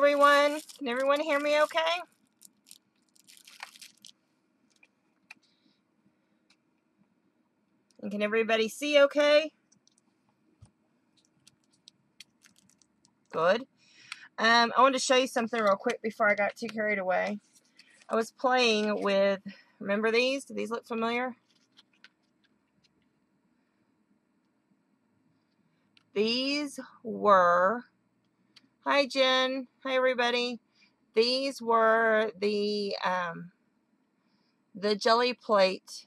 everyone. Can everyone hear me okay? And can everybody see okay? Good. I wanted to show you something real quick before I got too carried away. I was playing with, remember these? Do these look familiar? These were, hi Jen, hi everybody. These were the jelly plate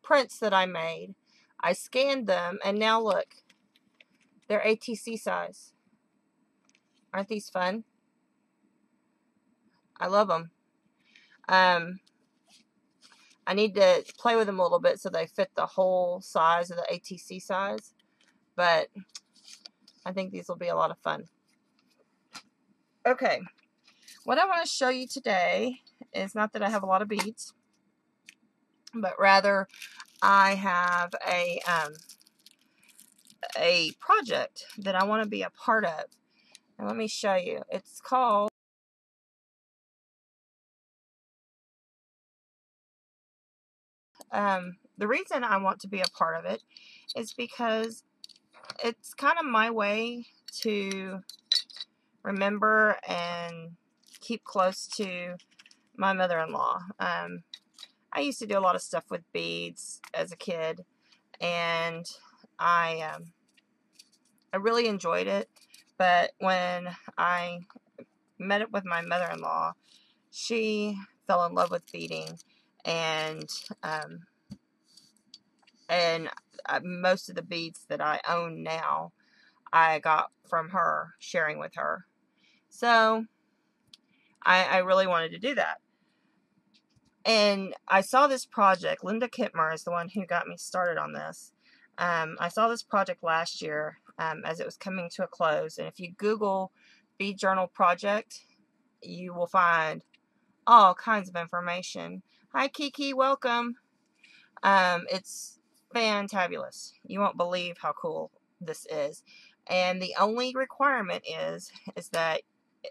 prints that I made. I scanned them and now look, they're ATC size. Aren't these fun? I love them. I need to play with them a little bit so they fit the whole size of the ATC size, but I think these will be a lot of fun. Okay, what I want to show you today is not that I have a lot of beads, but rather I have a project that I want to be a part of. And let me show you. It's called the reason I want to be a part of it is because it's kind of my way to remember and keep close to my mother-in-law. I used to do a lot of stuff with beads as a kid, and I really enjoyed it. But when I met up with my mother-in-law, she fell in love with beading, and most of the beads that I own now, I got from her, sharing with her. So I really wanted to do that. And I saw this project. Linda Kittmer is the one who got me started on this. I saw this project last year as it was coming to a close. And if you Google Bead Journal Project, you will find all kinds of information. Hi, Kiki. Welcome. It's fantabulous. You won't believe how cool this is. And the only requirement is that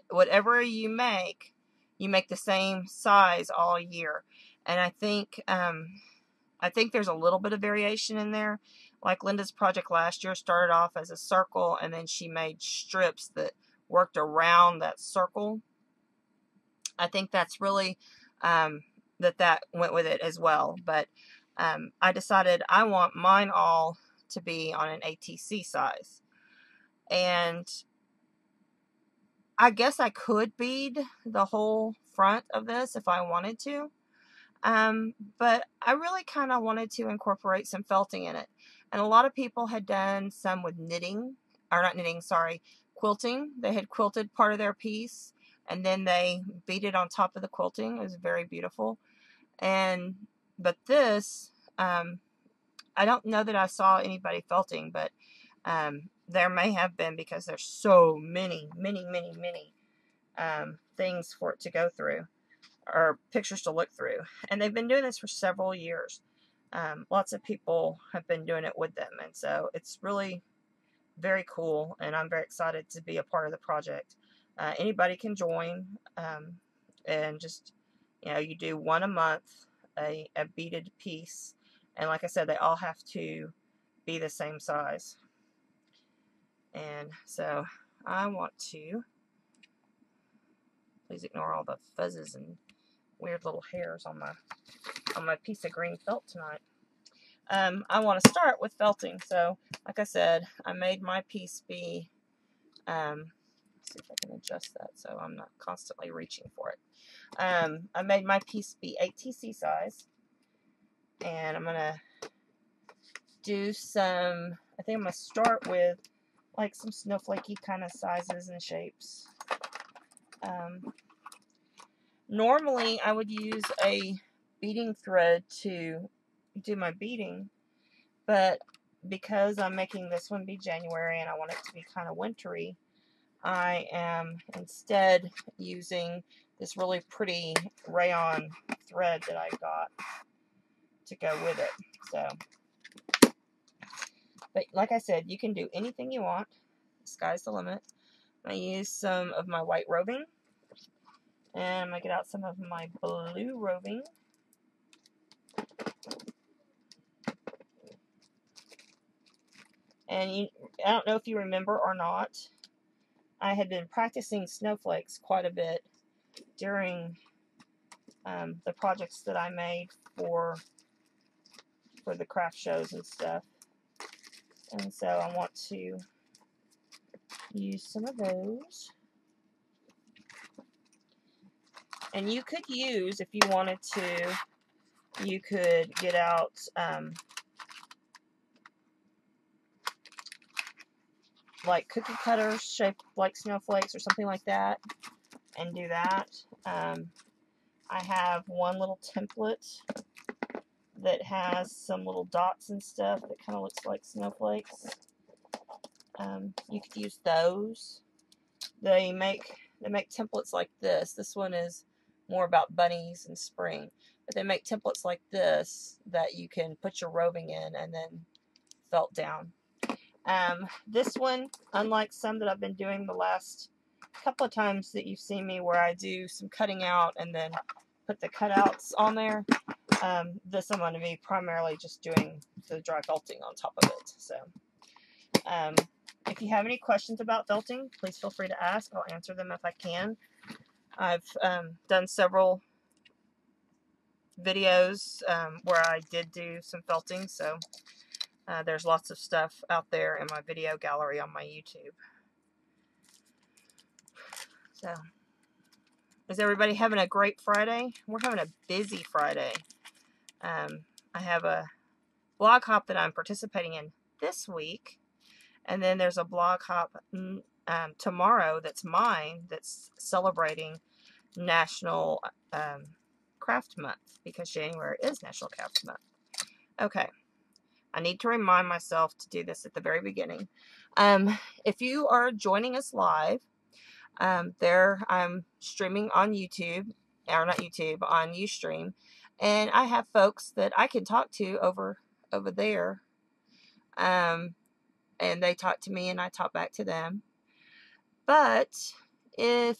whatever you make the same size all year. And I think there's a little bit of variation in there. Like Linda's project last year started off as a circle, and then she made strips that worked around that circle. I think that's really that went with it as well. But I decided I want mine all to be on an ATC size. And I guess I could bead the whole front of this if I wanted to. But I really kind of wanted to incorporate some felting in it. And a lot of people had done some with quilting. They had quilted part of their piece, and then they beaded on top of the quilting. It was very beautiful. But this, I don't know that I saw anybody felting, but there may have been, because there's so many things for it to go through, or pictures to look through. And they've been doing this for several years. Lots of people have been doing it with them, and so it's really very cool, and I'm very excited to be a part of the project. Anybody can join, and just, you do one a month, a beaded piece, and like I said, they all have to be the same size. And so I want to, please ignore all the fuzzes and weird little hairs on my piece of green felt tonight. I want to start with felting. So like I said, I made my piece be, let's see if I can adjust that so I'm not constantly reaching for it. I made my piece be ATC size, and I'm going to do some, I think I'm going to start with like some snowflakey kind of sizes and shapes. Normally I would use a beading thread to do my beading, but because I'm making this one be January and I want it to be kind of wintry, I am instead using this really pretty rayon thread that I got to go with it. So, but like I said, you can do anything you want. The sky's the limit. I use some of my white roving, and I'm going to get out some of my blue roving. And I don't know if you remember or not, I had been practicing snowflakes quite a bit during the projects that I made for the craft shows and stuff. And so I want to use some of those. And you could use, if you wanted to, you could get out like cookie cutters shaped like snowflakes or something like that and do that. I have one little template that has some little dots and stuff that kind of looks like snowflakes. You could use those. They make templates like this. This one is more about bunnies and spring, but they make templates like this that you can put your roving in and then felt down. This one, unlike some that I've been doing the last couple of times that you've seen me where I do some cutting out and then put the cutouts on there, this I'm going to be primarily just doing the dry felting on top of it. So if you have any questions about felting, please feel free to ask. I'll answer them if I can. I've done several videos where I did do some felting, so there's lots of stuff out there in my video gallery on my YouTube. So, is everybody having a great Friday? We're having a busy Friday. I have a blog hop that I'm participating in this week, and then there's a blog hop tomorrow that's mine, that's celebrating National Craft Month, because January is National Craft Month. Okay, I need to remind myself to do this at the very beginning. If you are joining us live, there I'm streaming on YouTube, or not YouTube, on Ustream, and I have folks that I can talk to over there, and they talk to me and I talk back to them. But if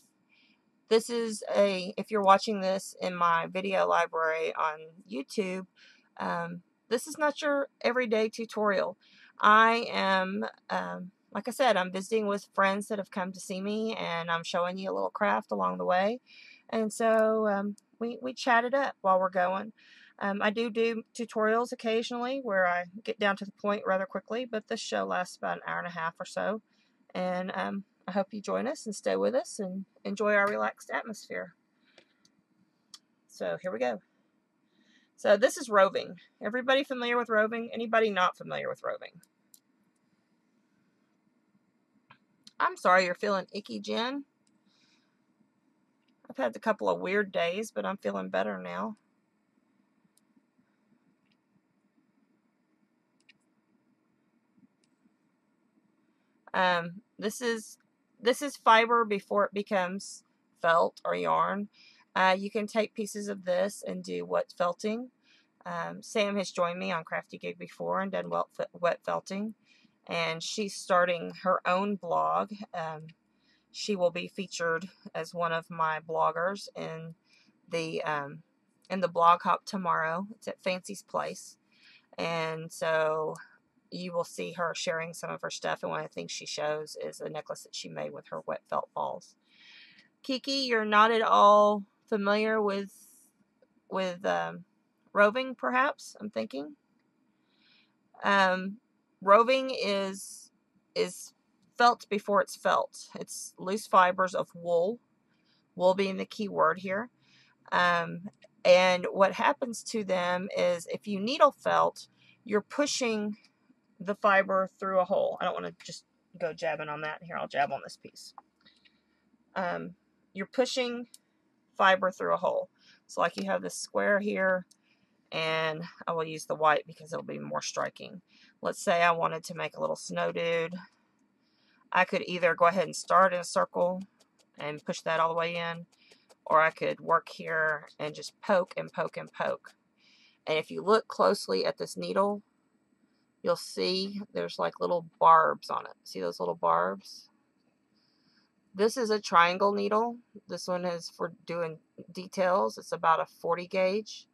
you're watching this in my video library on YouTube, this is not your everyday tutorial. I am, like I said, I'm visiting with friends that have come to see me, and I'm showing you a little craft along the way. And so we chat it up while we're going. I do tutorials occasionally where I get down to the point rather quickly, but this show lasts about an hour and a half or so. And I hope you join us and stay with us and enjoy our relaxed atmosphere. So here we go. So this is roving. Everybody familiar with roving? Anybody not familiar with roving? I'm sorry you're feeling icky, Jen. I've had a couple of weird days, but I'm feeling better now. This is fiber before it becomes felt or yarn. You can take pieces of this and do wet felting. Sam has joined me on Crafty Gig before and done wet felting, and she's starting her own blog. She will be featured as one of my bloggers in the blog hop tomorrow. It's at Fancy's Place, and so you will see her sharing some of her stuff, and one of the things she shows is a necklace that she made with her wet felt balls. Kiki, you're not at all familiar with roving, perhaps, I'm thinking. Roving is felt before it's felt. It's loose fibers of wool being the key word here. And what happens to them is if you needle felt, you're pushing the fiber through a hole. I don't want to just go jabbing on that. Here, I'll jab on this piece. You're pushing fiber through a hole. So like you have this square here, and I will use the white because it'll be more striking. Let's say I wanted to make a little snow dude. I could either go ahead and start in a circle and push that all the way in, or I could work here and just poke and poke and poke. And if you look closely at this needle, you'll see there's like little barbs on it. See those little barbs? This is a triangle needle. This one is for doing details. It's about a 40 gauge.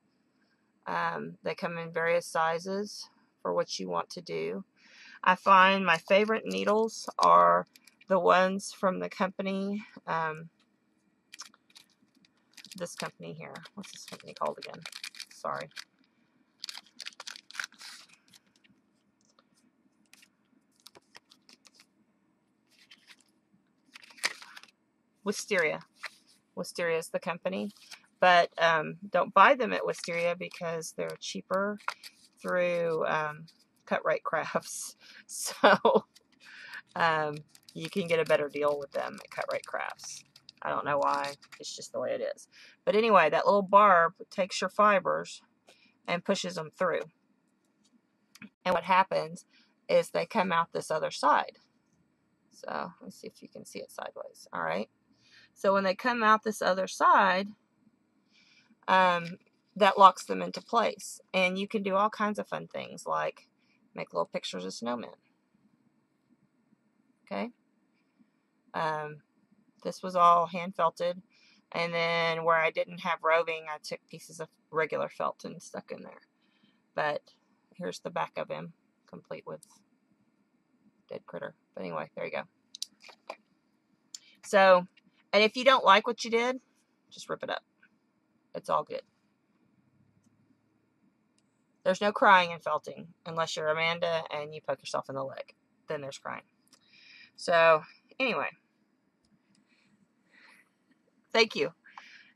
They come in various sizes for what you want to do. I find my favorite needles are the ones from the company, this company here. What's this company called again? Sorry. Wisteria. Wisteria is the company. But don't buy them at Wisteria because they're cheaper through Cut Right Crafts. So you can get a better deal with them at Cut Right Crafts. I don't know why. It's just the way it is. But anyway, that little barb takes your fibers and pushes them through. And what happens is they come out this other side. So let's see if you can see it sideways. All right. So when they come out this other side, that locks them into place. And you can do all kinds of fun things, like make little pictures of snowmen. Okay. This was all hand felted. And then where I didn't have roving, I took pieces of regular felt and stuck in there. But here's the back of him, complete with dead critter. But anyway, there you go. So, and if you don't like what you did, just rip it up. It's all good. There's no crying in felting, unless you're Amanda and you poke yourself in the leg. Then there's crying. So, anyway. Thank you.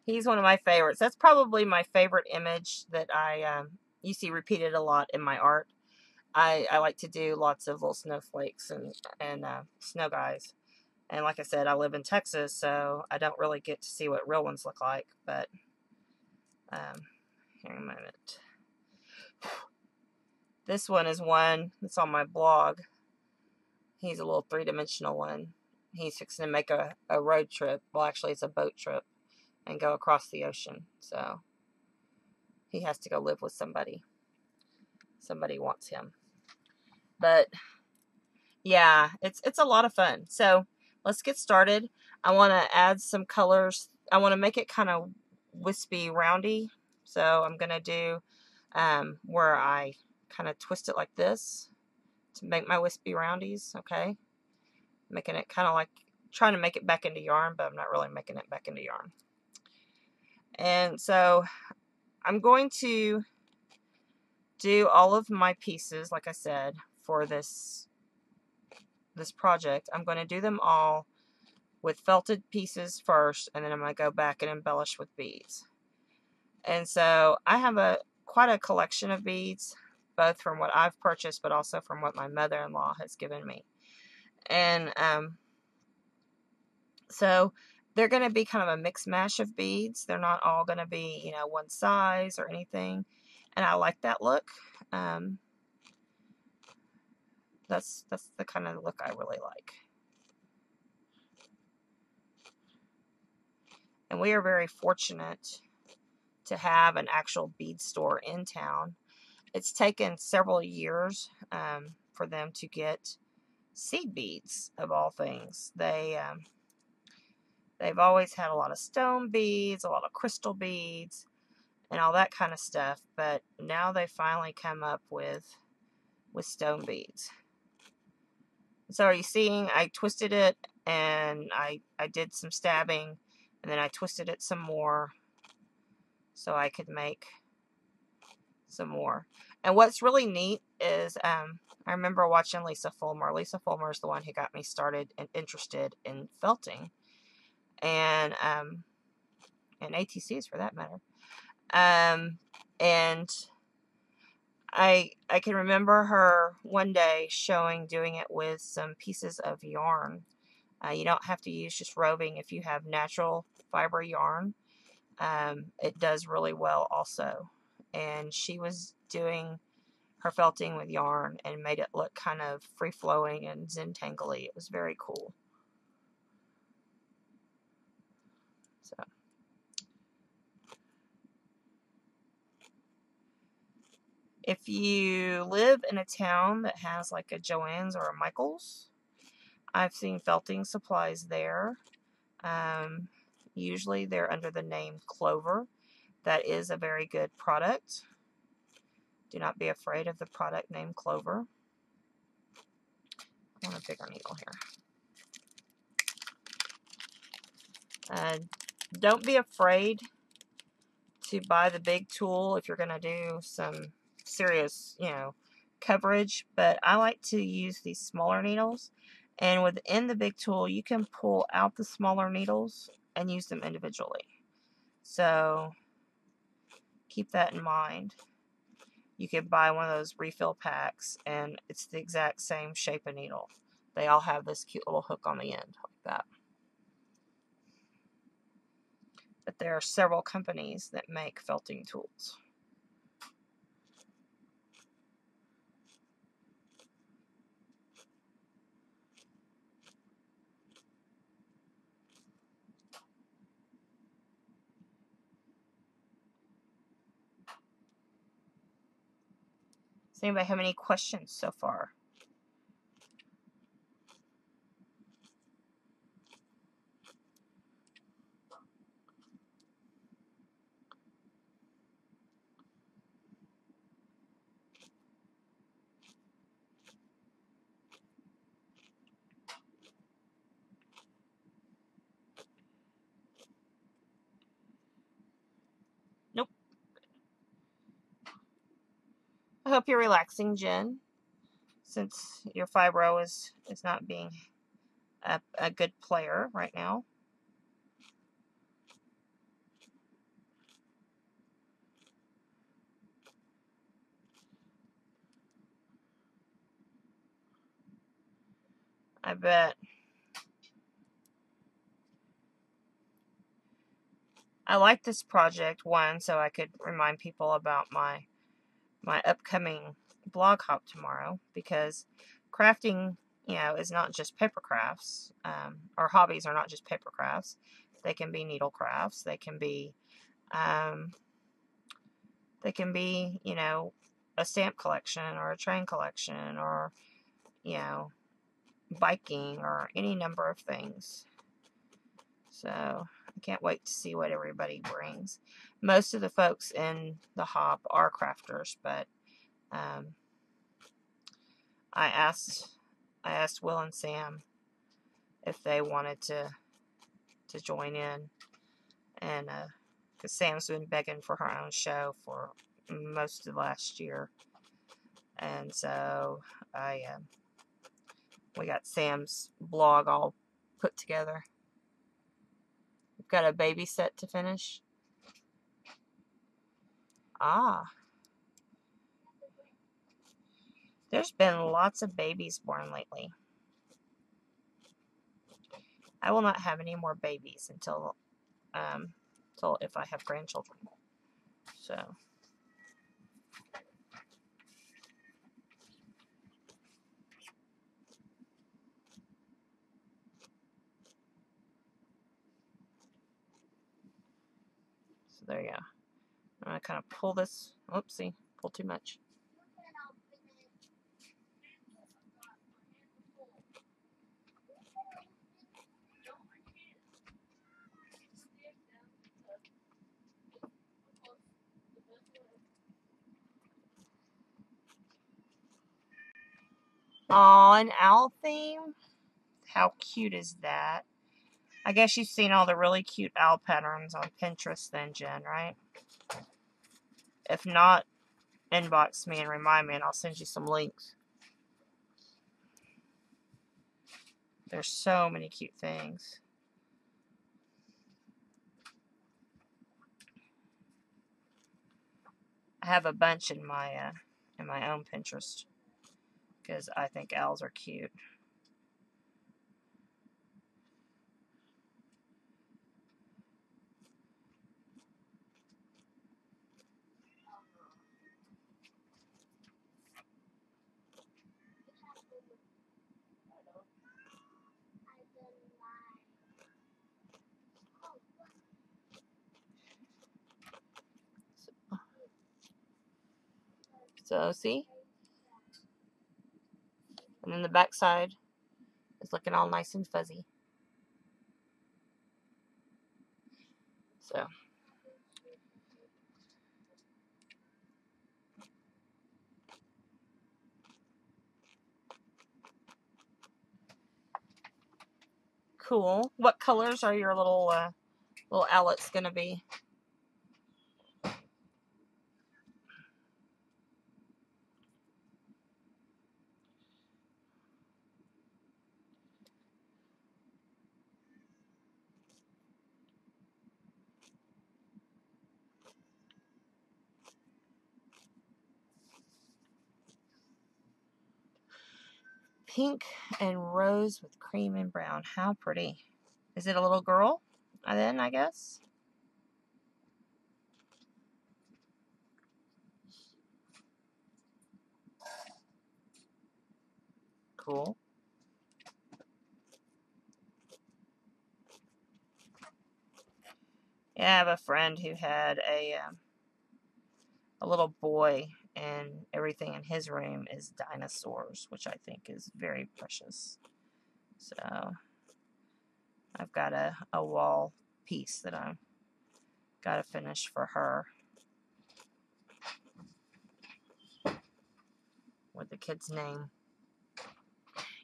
He's one of my favorites. That's probably my favorite image that you see repeated a lot in my art. I like to do lots of little snowflakes and snow guys. And like I said, I live in Texas, so I don't really get to see what real ones look like. But here a moment. This one is one that's on my blog. He's a little three-dimensional one. He's fixing to make a road trip. Well, actually, it's a boat trip and go across the ocean. So he has to go live with somebody. Somebody wants him. But yeah, it's a lot of fun. So let's get started. I want to add some colors. I want to make it kind of wispy, roundy. So I'm going to do where I kind of twist it like this to make my wispy roundies, okay? Making it kind of like, trying to make it back into yarn, but I'm not really making it back into yarn. And so I'm going to do all of my pieces, like I said, for this project. I'm going to do them all with felted pieces first, and then I'm going to go back and embellish with beads. And so I have quite a collection of beads, both from what I've purchased, but also from what my mother-in-law has given me. And so they're going to be kind of a mix mash of beads. They're not all going to be, you know, one size or anything. And I like that look. That's the kind of look I really like. And we are very fortunate to have an actual bead store in town. It's taken several years for them to get seed beads, of all things. They've always had a lot of stone beads, a lot of crystal beads, and all that kind of stuff. But now they finally come up with stone beads. So are you seeing? I twisted it and I did some stabbing, and then I twisted it some more so I could make some more. And what's really neat is I remember watching Lisa Fulmer. Lisa Fulmer is the one who got me started and interested in felting, and ATCs for that matter. And I can remember her one day doing it with some pieces of yarn. You don't have to use just roving if you have natural fiber yarn. It does really well also. And she was doing her felting with yarn and made it look kind of free-flowing and Zentangly. It was very cool. So if you live in a town that has like a Joann's or a Michael's, I've seen felting supplies there. Usually they're under the name Clover. That is a very good product. Do not be afraid of the product named Clover. I want a bigger needle here. Don't be afraid to buy the big tool if you're going to do some serious, coverage. But I like to use these smaller needles. And within the big tool, you can pull out the smaller needles and use them individually. So keep that in mind. You could buy one of those refill packs, and it's the exact same shape of needle. They all have this cute little hook on the end, like that. But there are several companies that make felting tools. Does anybody have any questions so far? Nope. I hope you're relaxing, Jen, since your fibro is not being a good player right now. I bet. I like this project, one, so I could remind people about my upcoming blog hop tomorrow, because crafting, is not just paper crafts. Our hobbies are not just paper crafts. They can be needle crafts. They can be, a stamp collection or a train collection or, biking or any number of things. So I can't wait to see what everybody brings. Most of the folks in the hop are crafters, but I asked Will and Sam if they wanted to join in, and because Sam's been begging for her own show for most of last year, and so we got Sam's blog all put together. We've got a baby set to finish. There's been lots of babies born lately. I will not have any more babies until if I have grandchildren. So there you go. I'm going to kind of pull this. Oopsie, pull too much. Aw, an owl theme? How cute is that? I guess you've seen all the really cute owl patterns on Pinterest then, Jen, right? If not, inbox me and remind me, and I'll send you some links. There's so many cute things. I have a bunch in my own Pinterest because I think owls are cute. So see? And then the back side is looking all nice and fuzzy. So. Cool. What colors are your little owlets gonna be? Pink and rose with cream and brown. How pretty. Is it a little girl? Then, I guess. Cool. Yeah, I have a friend who had a little boy, and everything in his room is dinosaurs, which I think is very precious. So I've got a wall piece that I've got to finish for her with the kid's name.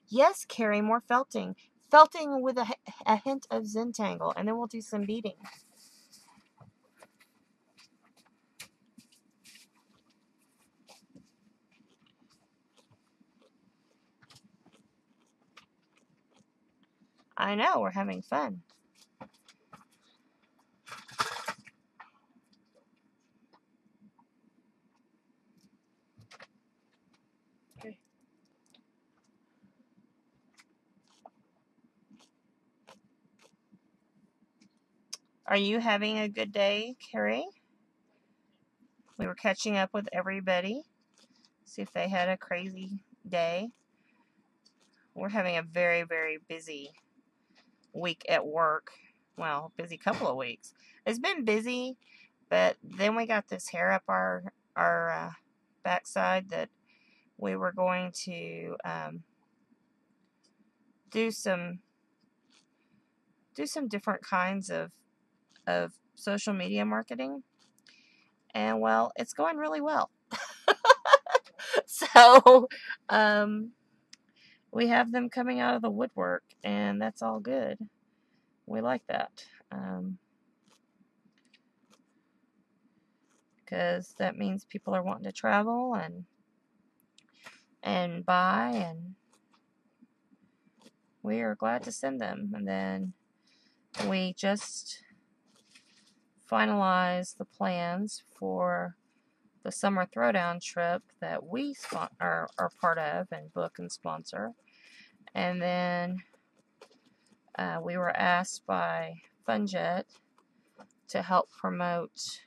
Yes, Carrie, more felting. Felting with a hint of Zentangle, and then we'll do some beading. I know, we're having fun. Okay. Are you having a good day, Carrie? We were catching up with everybody. See if they had a crazy day. We're having a very, very busy week at work. Well, busy couple of weeks. It's been busy, but then we got this hair up our backside that we were going to do some different kinds of social media marketing, and well, it's going really well. So we have them coming out of the woodwork, and that's all good. We like that. Because that means people are wanting to travel and buy, and we are glad to send them. And then we just finalized the plans for the summer throwdown trip that we are part of and book and sponsor. And then we were asked by FunJet to help promote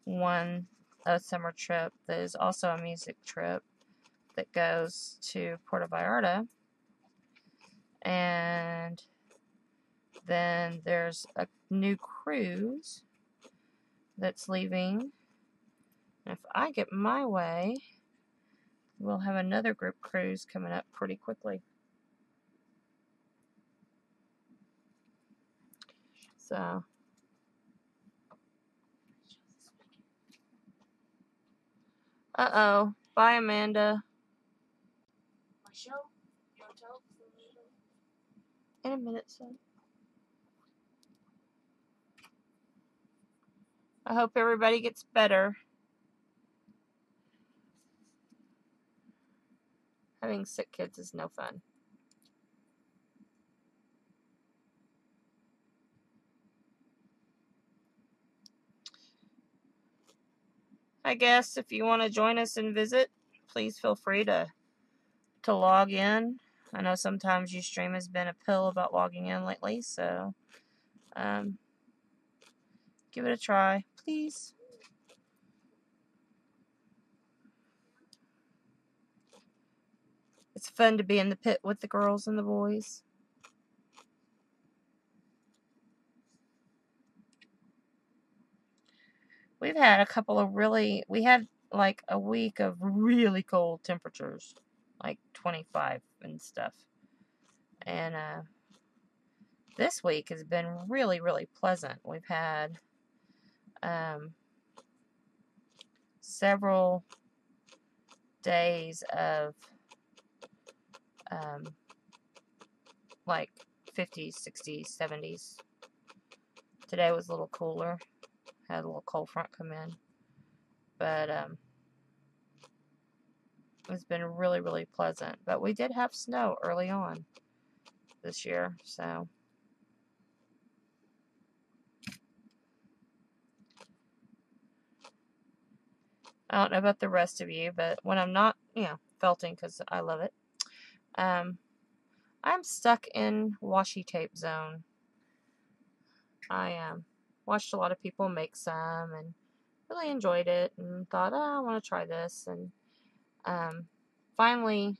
a summer trip that is also a music trip that goes to Puerto Vallarta. And then there's a new cruise that's leaving. If I get my way, we'll have another group cruise coming up pretty quickly. So, uh-oh. Bye, Amanda. My show? You want to tell? In a minute, son. I hope everybody gets better. Having sick kids is no fun. I guess if you want to join us and visit, please feel free to log in. I know sometimes Ustream has been a pill about logging in lately, so give it a try, please. It's fun to be in the pit with the girls and the boys. We've had we had like a week of really cold temperatures, like 25 and stuff. And this week has been really, really pleasant. We've had several days of like 50s, 60s, 70s. Today was a little cooler. Had a little cold front come in. But it's been really, really pleasant. But we did have snow early on this year, so I don't know about the rest of you, but when I'm not, felting because I love it, I'm stuck in washi tape zone. I watched a lot of people make some and really enjoyed it and thought, oh, I want to try this, and finally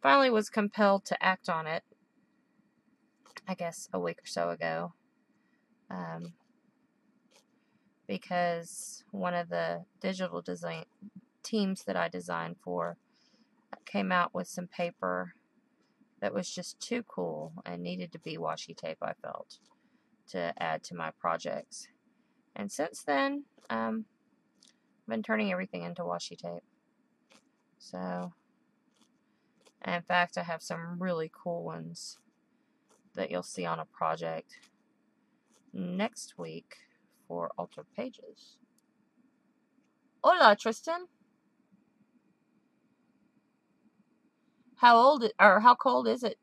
was compelled to act on it, I guess a week or so ago, because one of the digital design teams that I designed for came out with some paper that was just too cool and needed to be washi tape, I felt, to add to my projects. And since then, I've been turning everything into washi tape. So, and in fact, I have some really cool ones that you'll see on a project next week for Altered Pages. Hola, Tristan. How cold is it?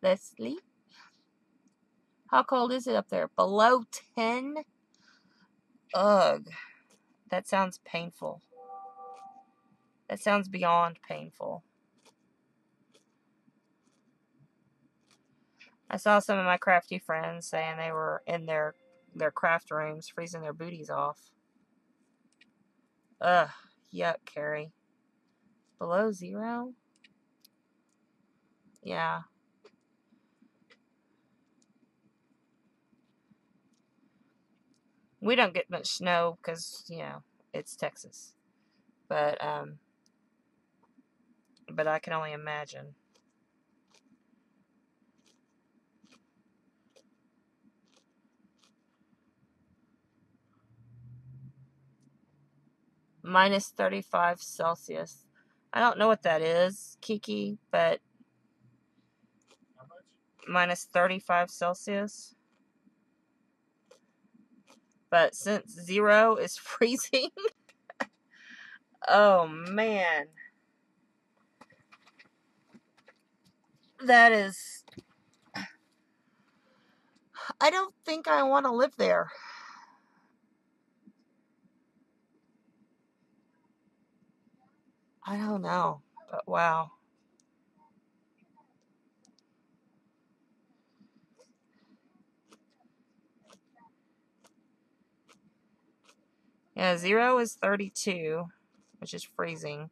Leslie? How cold is it up there? Below 10? Ugh. That sounds painful. That sounds beyond painful. I saw some of my crafty friends saying they were in their craft rooms freezing their booties off. Ugh. Yuck, Carrie. Below 0? Yeah. We don't get much snow because, it's Texas. But I can only imagine. Minus 35 Celsius. I don't know what that is, Kiki, but minus 35 Celsius. But since 0 is freezing, oh man. That is... I don't think I want to live there. I don't know, but wow. Yeah, 0 is 32, which is freezing.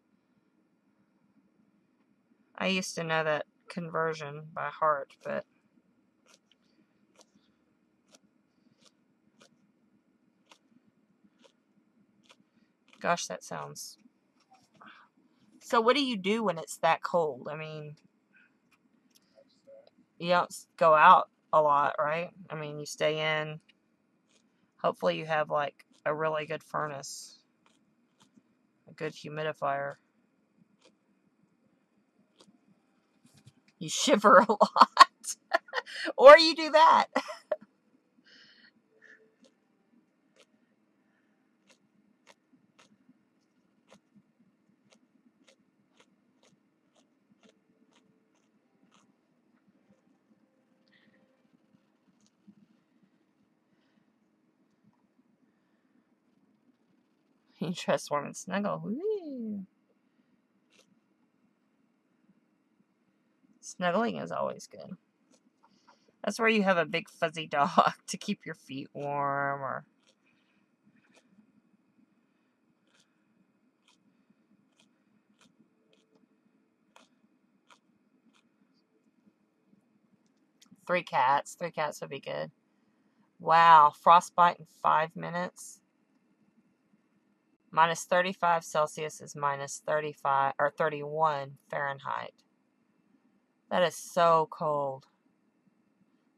I used to know that conversion by heart, but gosh, that sounds... So what do you do when it's that cold? I mean, you don't go out a lot, right? I mean, you stay in. Hopefully you have like a really good furnace, a good humidifier. You shiver a lot. Or you do that. You trust, warm, and snuggle. Woo. Snuggling is always good. That's where you have a big fuzzy dog to keep your feet warm, or three cats. 3 cats would be good. Wow, frostbite in 5 minutes. Minus 35 Celsius is minus 35 or 31 Fahrenheit. That is so cold.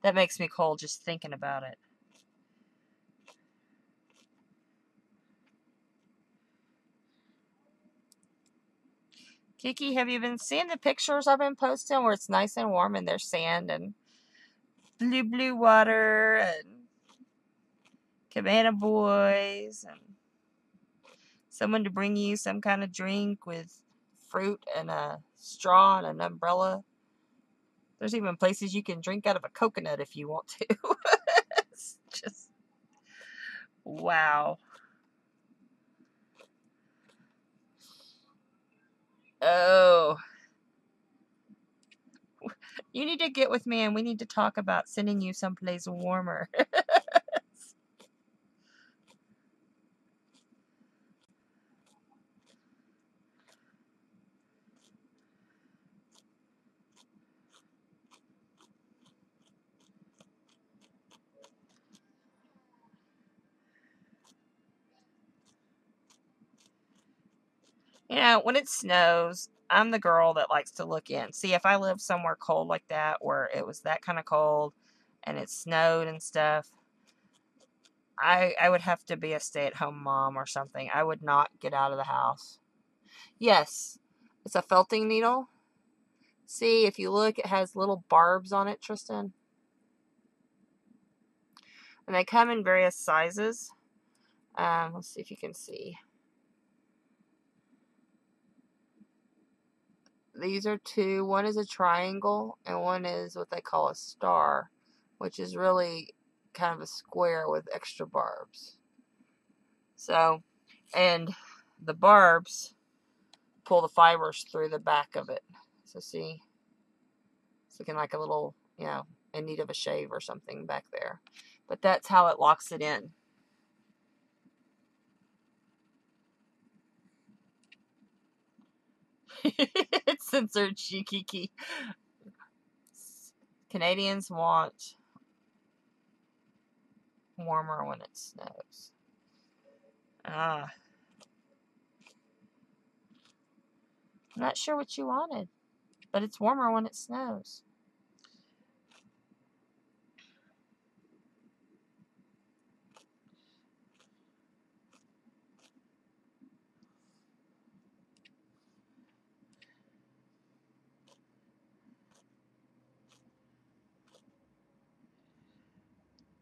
That makes me cold just thinking about it. Kiki, have you been seeing the pictures I've been posting where it's nice and warm and there's sand and blue water and cabana boys and someone to bring you some kind of drink with fruit and a straw and an umbrella? There's even places you can drink out of a coconut if you want to. It's just, wow. Oh, you need to get with me and we need to talk about sending you someplace warmer. You know, when it snows, I'm the girl that likes to look in. See, if I lived somewhere cold like that, where it was that kind of cold and it snowed and stuff, I would have to be a stay-at-home mom or something. I would not get out of the house. Yes, it's a felting needle. See, if you look, it has little barbs on it, Tristan. And they come in various sizes. Let's see if you can see. These are two. One is a triangle, and one is what they call a star, which is really kind of a square with extra barbs. So, and the barbs pull the fibers through the back of it. So see, it's looking like a little, in need of a shave or something back there. But that's how it locks it in. It's censored, Shikiki. Canadians want warmer when it snows. I'm not sure what you wanted, but it's warmer when it snows.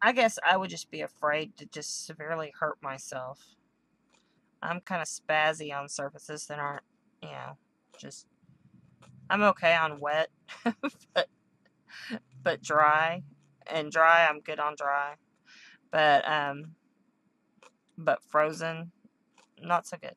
I guess I would just be afraid to just severely hurt myself. I'm kind of spazzy on surfaces that aren't, just, I'm okay on wet, but, dry. And dry, I'm good on dry. But frozen, not so good.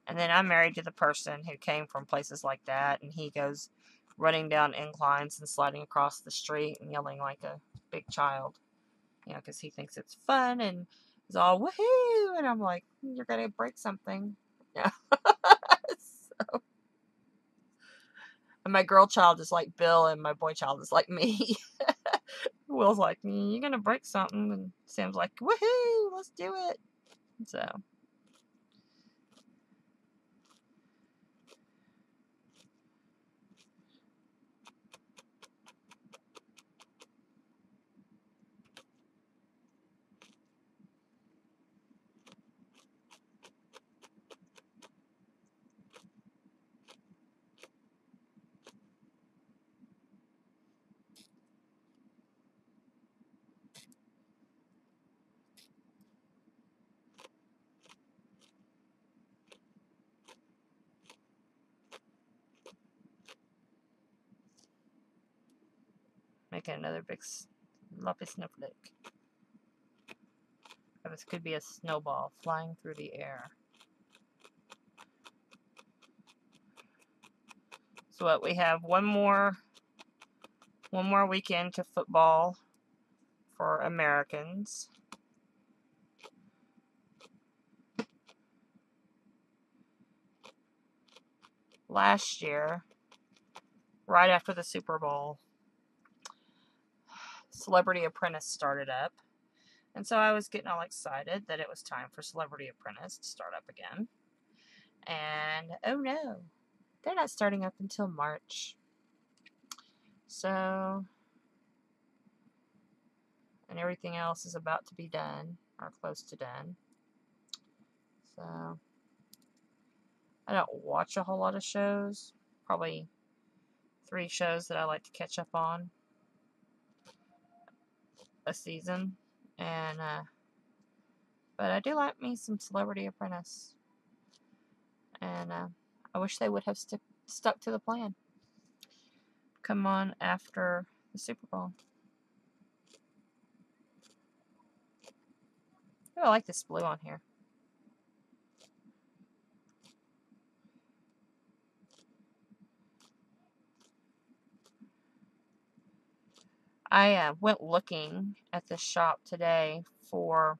And then I'm married to the person who came from places like that, and he goes running down inclines and sliding across the street and yelling like a big child, because he thinks it's fun and is all woohoo, and I'm like, you're gonna break something. Yeah. So, and my girl child is like Bill, and my boy child is like me. Will's like, you're gonna break something, and Sam's like, woohoo, let's do it. So. Making another big lumpy snowflake. This could be a snowball flying through the air. So what, we have one more weekend to football for Americans. Last year, right after the Super Bowl, Celebrity Apprentice started up. And so I was getting all excited that it was time for Celebrity Apprentice to start up again. And oh no, they're not starting up until March. So, and everything else is about to be done or close to done. So, I don't watch a whole lot of shows. Probably 3 shows that I like to catch up on a season. And, but I do like me some Celebrity Apprentice. And I wish they would have stuck to the plan. Come on after the Super Bowl. Oh, I like this blue on here. I went looking at the shop today for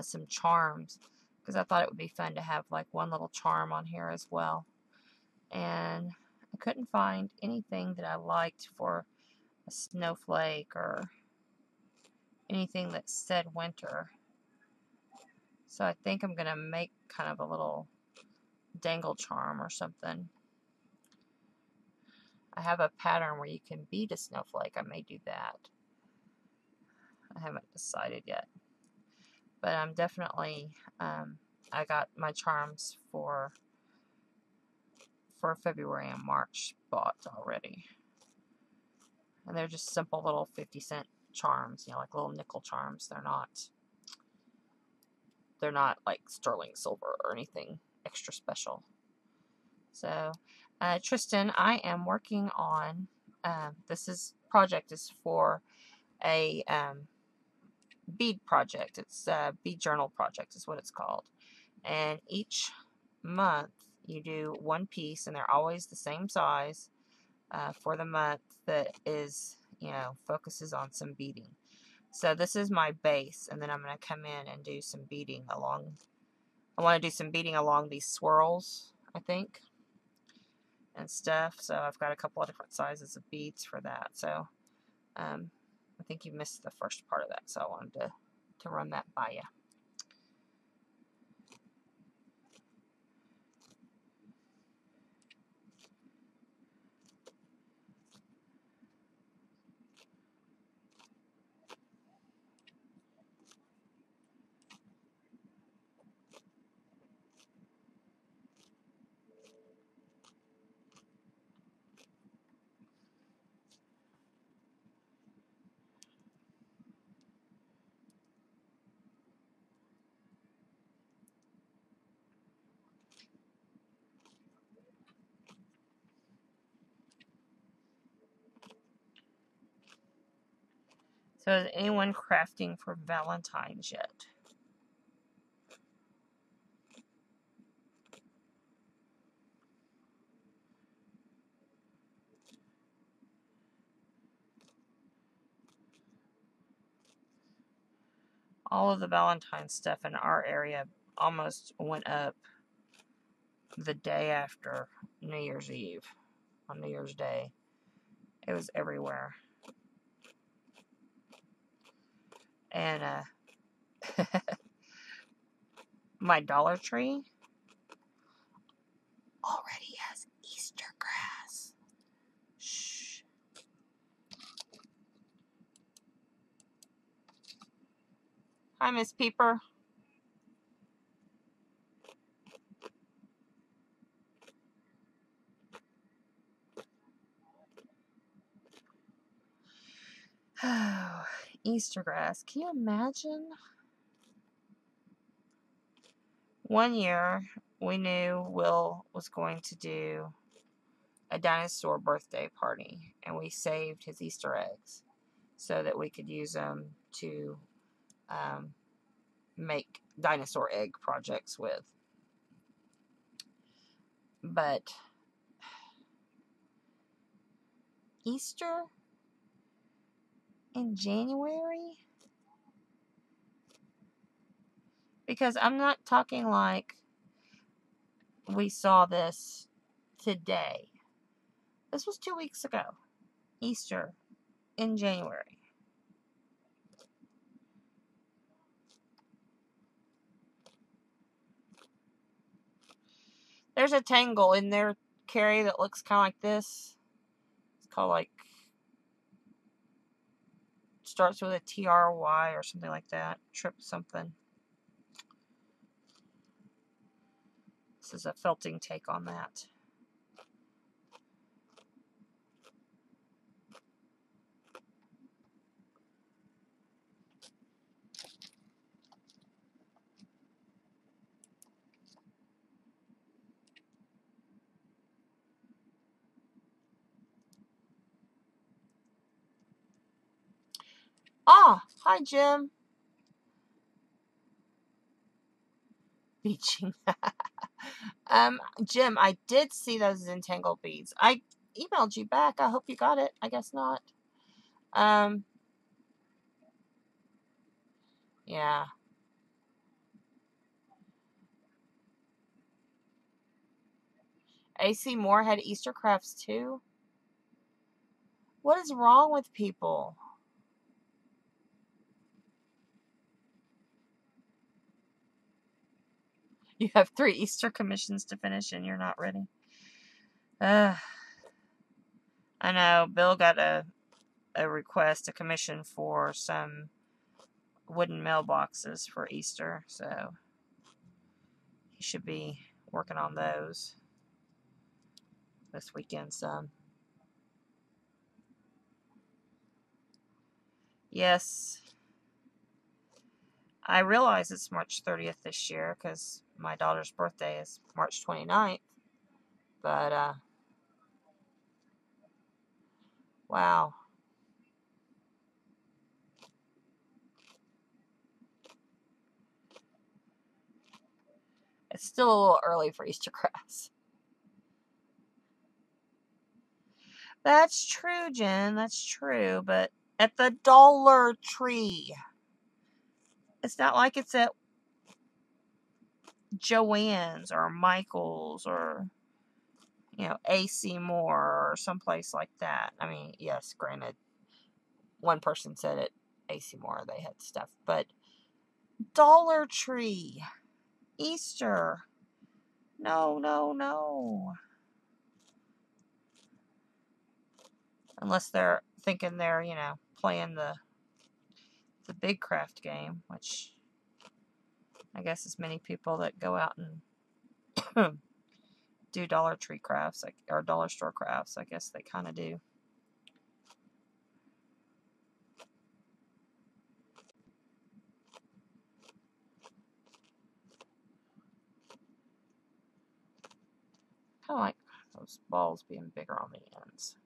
some charms because I thought it would be fun to have like one little charm on here as well. And I couldn't find anything that I liked for a snowflake or anything that said winter. So I think I'm going to make kind of a little dangle charm or something. I have a pattern where you can bead a snowflake. I may do that. I haven't decided yet. But I'm definitely, I got my charms for February and March bought already. And they're just simple little 50-cent charms, you know, like little nickel charms. They're not like sterling silver or anything extra special. So, Tristan, I am working on, project is for a bead project. It's a bead journal project is what it's called. And each month you do one piece, and they're always the same size for the month that is, you know, focuses on some beading. So this is my base, and then I'm going to come in and do some beading along. I want to do some beading along these swirls, I think, and stuff. So I've got a couple of different sizes of beads for that. So I think you missed the first part of that, so I wanted to run that by you. So is anyone crafting for Valentine's yet? All of the Valentine's stuff in our area almost went up the day after New Year's Eve, on New Year's Day. It was everywhere. And my Dollar Tree already has Easter grass. Shh. Hi, Miss Peeper. Oh, Easter grass. Can you imagine? One year, we knew Will was going to do a dinosaur birthday party, and we saved his Easter eggs so that we could use them to make dinosaur egg projects with. But Easter in January? Because I'm not talking like we saw this today. This was 2 weeks ago. Easter in January. There's a tangle in there, Carrie, that looks kind of like this. It's called like, starts with a TRY or something like that. Trip something. This is a felting take on that. Ah, hi, Jim. Beaching. Jim, I did see those entangled beads. I emailed you back. I hope you got it. I guess not. Yeah. AC Moore had Easter crafts too. What is wrong with people? You have 3 Easter commissions to finish and you're not ready. I know. Bill got a request, a commission for some wooden mailboxes for Easter, so he should be working on those this weekend some. Yes. I realize it's March 30th this year because my daughter's birthday is March 29th. But, wow. It's still a little early for Easter crafts. That's true, Jen. That's true. But at the Dollar Tree. It's not like it's at Joann's or Michael's or, AC Moore or someplace like that. I mean, yes, granted, one person said at AC Moore they had stuff, but Dollar Tree, Easter, no, no, no. Unless they're thinking they're, playing the big craft game, which I guess is many people that go out and do Dollar Tree crafts, or dollar store crafts. I guess they kind of do. Kind of like those balls being bigger on the ends.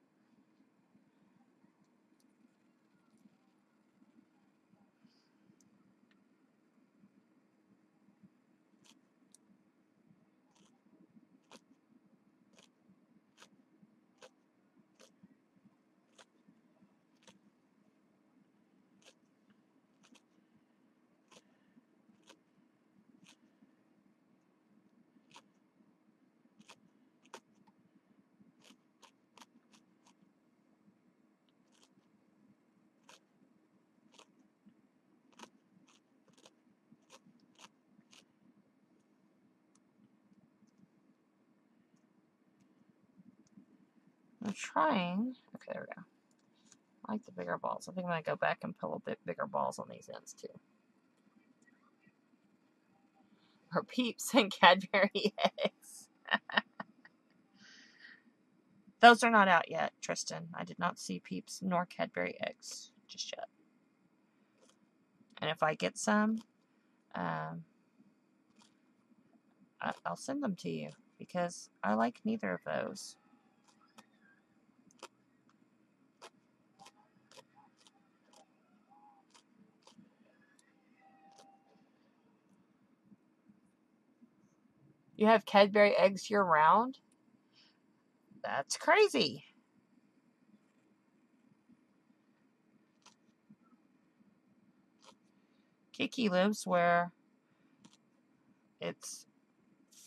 I'm trying. Okay, there we go. I like the bigger balls. I think I'm going to go back and put a bit bigger balls on these ends too. Or Peeps and Cadbury eggs. Those are not out yet, Tristan. I did not see Peeps nor Cadbury eggs just yet. And if I get some, I'll send them to you because I like neither of those. You have Cadbury eggs year-round? That's crazy. Kiki lives where it's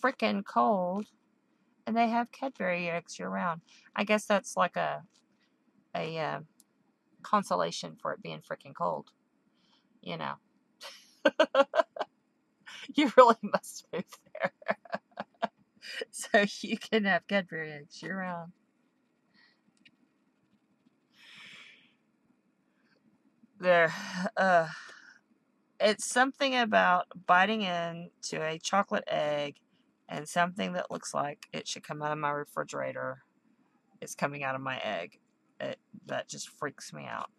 frickin' cold, and they have Cadbury eggs year-round. I guess that's like a consolation for it being frickin' cold. You know. You really must move there. So you can have Cadbury eggs year round. There, it's something about biting into a chocolate egg and something that looks like it should come out of my refrigerator is coming out of my egg. That just freaks me out.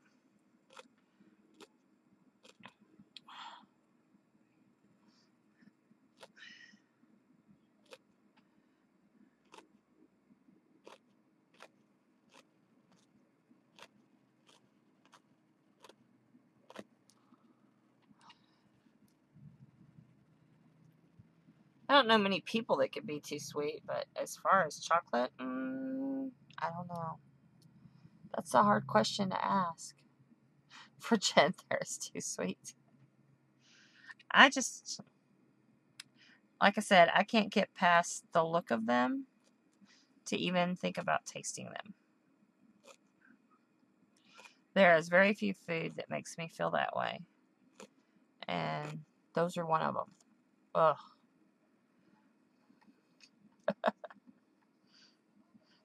I don't know many people that could be too sweet, but as far as chocolate, I don't know. That's a hard question to ask. For Jen, there's too sweet. I just, like I said, I can't get past the look of them to even think about tasting them. There is very few food that makes me feel that way. And those are one of them. Ugh.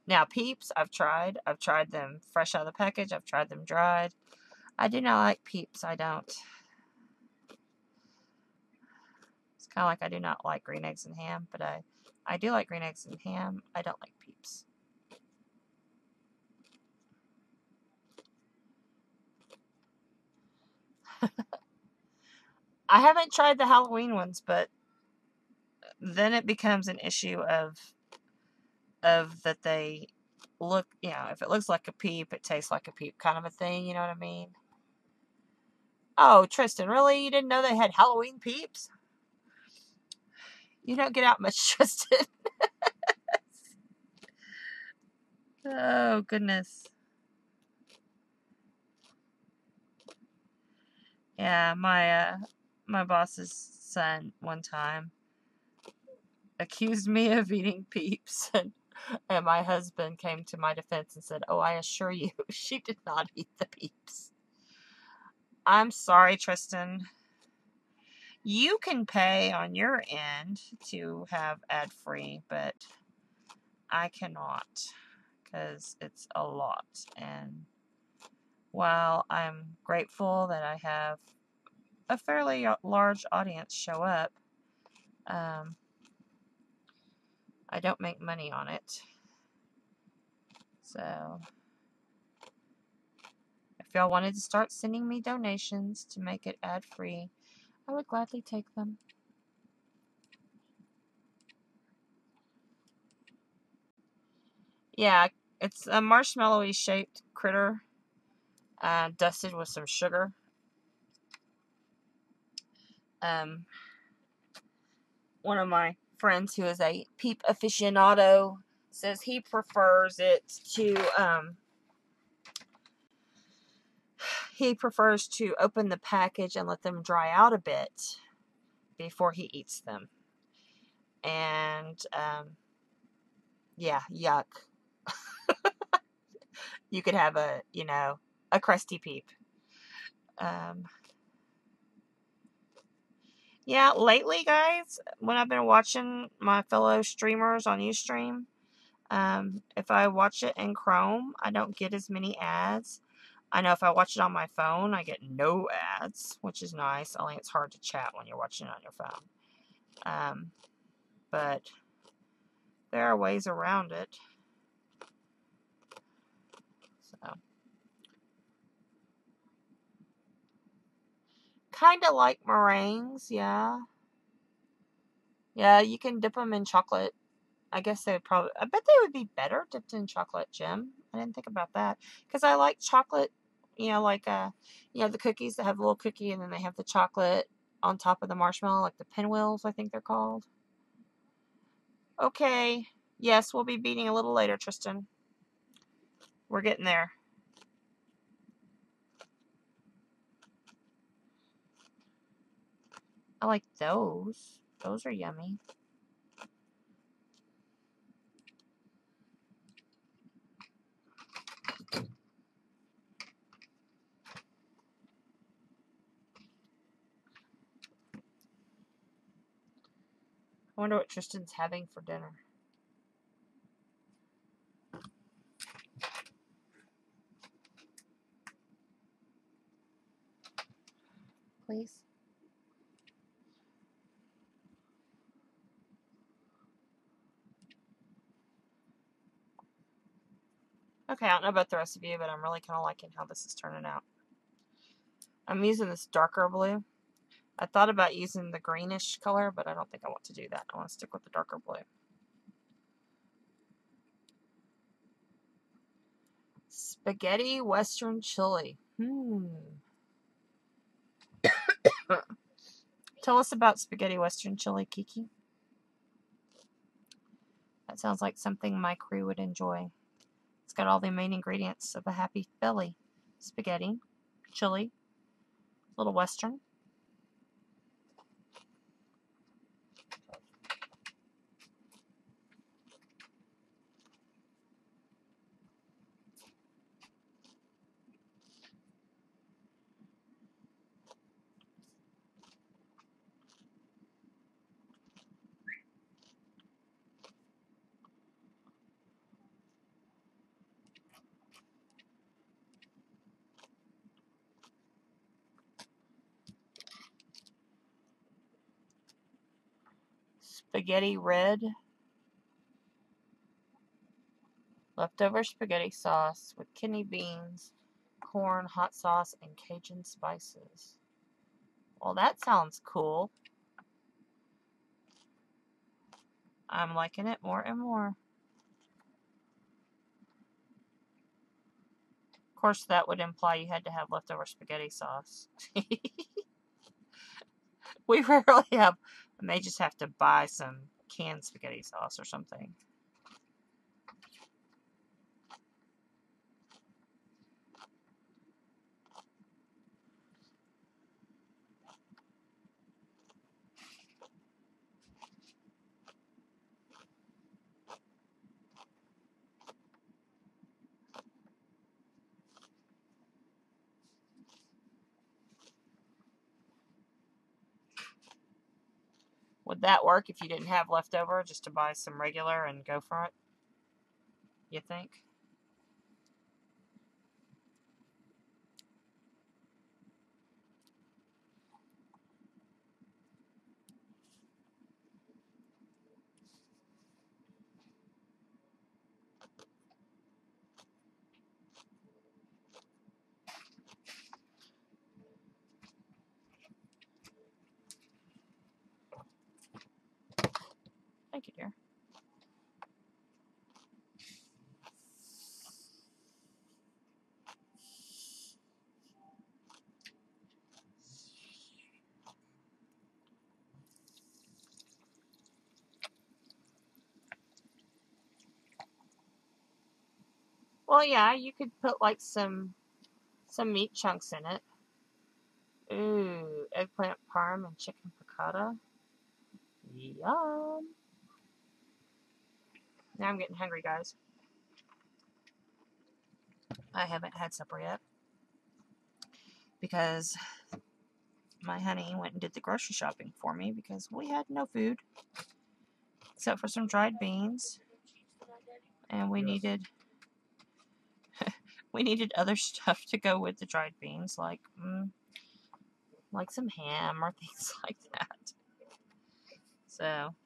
Now, Peeps, I've tried. I've tried them fresh out of the package. I've tried them dried. I do not like Peeps. I don't. It's kind of like I do not like green eggs and ham, but I do like green eggs and ham. I don't like Peeps. I haven't tried the Halloween ones, but then it becomes an issue of that they look, if it looks like a peep, it tastes like a peep kind of a thing, you know what I mean? Oh, Tristan, really? You didn't know they had Halloween peeps? You don't get out much, Tristan. Oh, goodness. Yeah, my boss's son one time accused me of eating peeps, and my husband came to my defense and said, "Oh, I assure you, she did not eat the peeps." I'm sorry, Tristan. You can pay on your end to have ad-free, but I cannot because it's a lot. And while I'm grateful that I have a fairly large audience show up, I don't make money on it. So if y'all wanted to start sending me donations to make it ad-free, I would gladly take them. Yeah, it's a marshmallowy shaped critter, dusted with some sugar. One of my friends who is a peep aficionado says he prefers it to open the package and let them dry out a bit before he eats them. And yeah, yuck. You could have a crusty peep. Yeah, lately, guys, when I've been watching my fellow streamers on Ustream, if I watch it in Chrome, I don't get as many ads. I know if I watch it on my phone, I get no ads, which is nice. Only it's hard to chat when you're watching it on your phone. But there are ways around it. So, kind of like meringues, yeah. Yeah, you can dip them in chocolate. I guess I bet they would be better dipped in chocolate, Jim. I didn't think about that. Because I like chocolate, like, the cookies that have a little cookie and then they have the chocolate on top of the marshmallow, like the pinwheels, I think they're called. Okay. Yes, we'll be beating a little later, Tristan. We're getting there. I like those. Those are yummy. I wonder what Tristan's having for dinner. please? Okay, I don't know about the rest of you, but I'm really kind of liking how this is turning out. I'm using this darker blue. I thought about using the greenish color, but I don't think I want to do that. I want to stick with the darker blue. Spaghetti Western chili. Tell us about spaghetti Western chili, Kiki. That sounds like something my crew would enjoy. It's got all the main ingredients of a happy belly. Spaghetti, chili, little Western. Spaghetti red. Leftover spaghetti sauce with kidney beans, corn, hot sauce, and Cajun spices. Well, that sounds cool. I'm liking it more and more. Of course, that would imply you had to have leftover spaghetti sauce. We rarely have. I may just have to buy some canned spaghetti sauce or something. Would that work if you didn't have leftover, just to buy some regular and go for it? You think? Thank you, dear. Well, yeah, you could put like some meat chunks in it. Ooh, eggplant parm and chicken piccata. Yum. Now I'm getting hungry, guys. I haven't had supper yet because my honey went and did the grocery shopping for me because we had no food except for some dried beans, and we needed other stuff to go with the dried beans, like some ham or things like that. So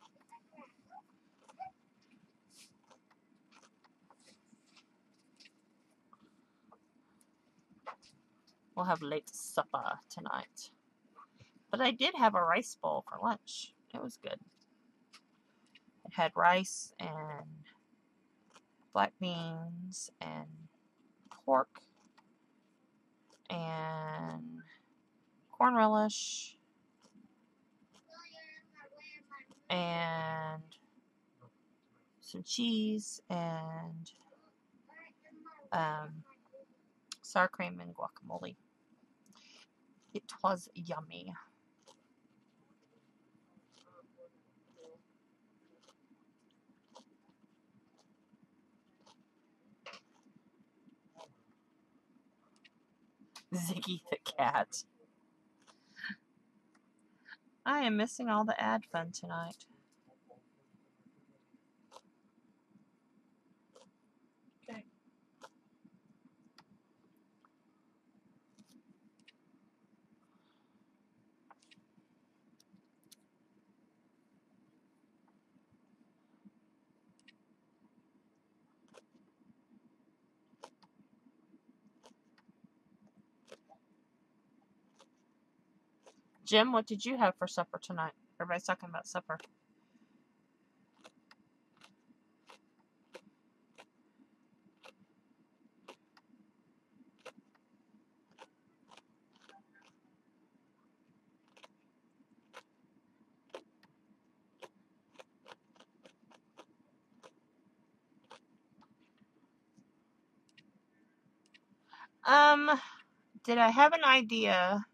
we'll have late supper tonight. But I did have a rice bowl for lunch. It was good. It had rice and black beans and pork and corn relish and some cheese and sour cream and guacamole. It was yummy. Ziggy the cat. I am missing all the ad fun tonight. Okay. Jim, what did you have for supper tonight? Everybody's talking about supper. Did I have an idea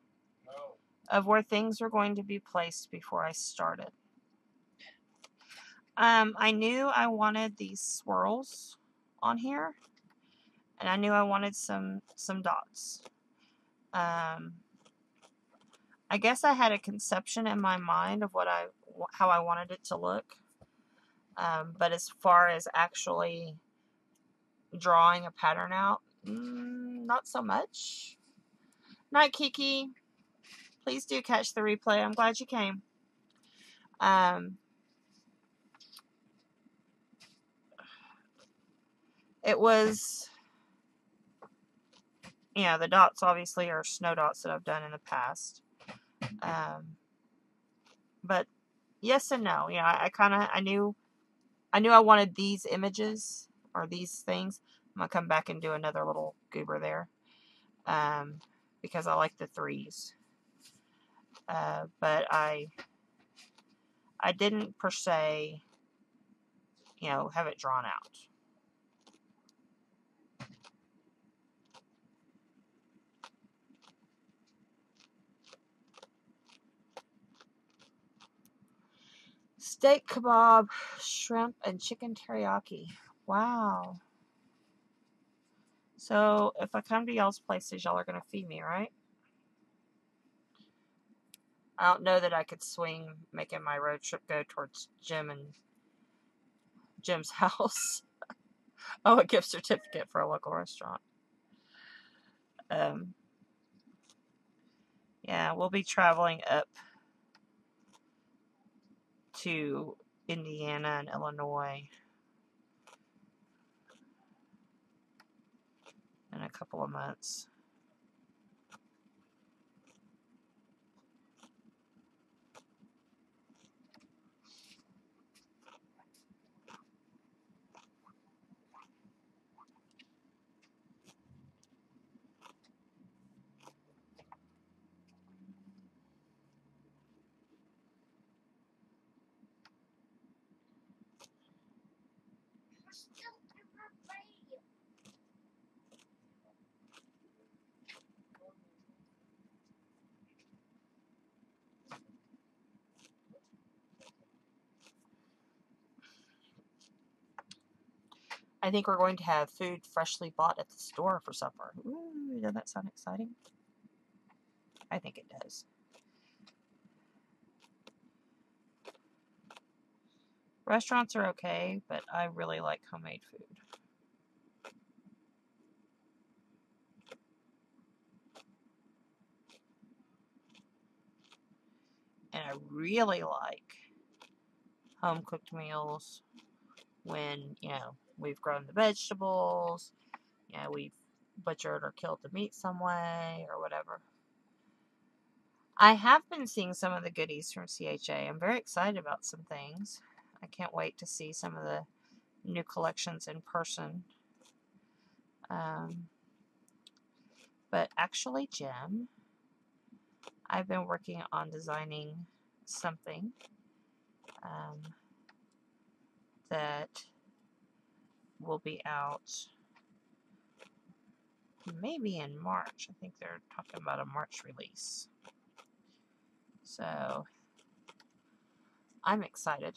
of where things were going to be placed before I started? I knew I wanted these swirls on here, and I knew I wanted some dots. I guess I had a conception in my mind of how I wanted it to look. But as far as actually drawing a pattern out, not so much. Night, Kiki. Please do catch the replay. I'm glad you came. It was, the dots obviously are snow dots that I've done in the past. But yes and no. I knew I wanted these images or these things. I'm gonna come back and do another little goober there, because I like the threes. But I didn't per se, have it drawn out. Steak kebab, shrimp, and chicken teriyaki. Wow. So if I come to y'all's places, y'all are going to feed me, right? I don't know that I could swing making my road trip go towards Jim's house. Oh, a gift certificate for a local restaurant. Yeah, we'll be traveling up to Indiana and Illinois in a couple of months. I think we're going to have food freshly bought at the store for supper. Ooh, doesn't that sound exciting? I think it does. Restaurants are okay, but I really like homemade food. And I really like home-cooked meals when, we've grown the vegetables, we've butchered or killed the meat some way or whatever. I have been seeing some of the goodies from CHA. I'm very excited about some things. I can't wait to see some of the new collections in person. But actually, Jim, I've been working on designing something that will be out maybe in March. I think they're talking about a March release. So I'm excited.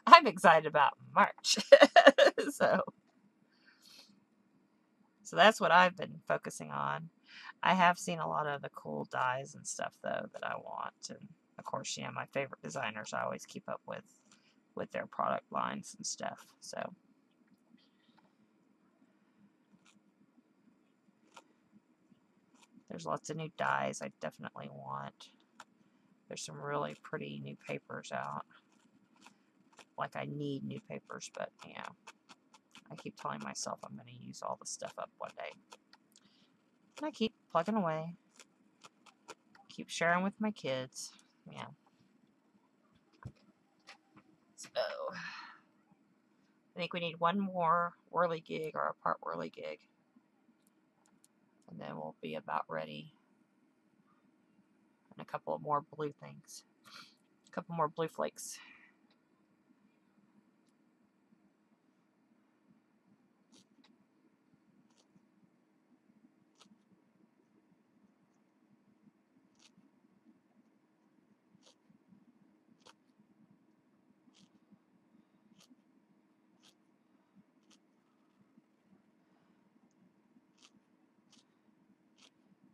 I'm excited about March. So that's what I've been focusing on. I have seen a lot of the cool dyes and stuff though that I want, and of course, my favorite designers I always keep up with their product lines and stuff. So there's lots of new dyes I definitely want. There's some really pretty new papers out. Like I need new papers, but I keep telling myself I'm going to use all the stuff up one day. And I keep plugging away. keep sharing with my kids. Yeah. So, I think we need one more whirligig or a part whirligig. And then we'll be about ready. And a couple of more blue things. A couple more blue flakes.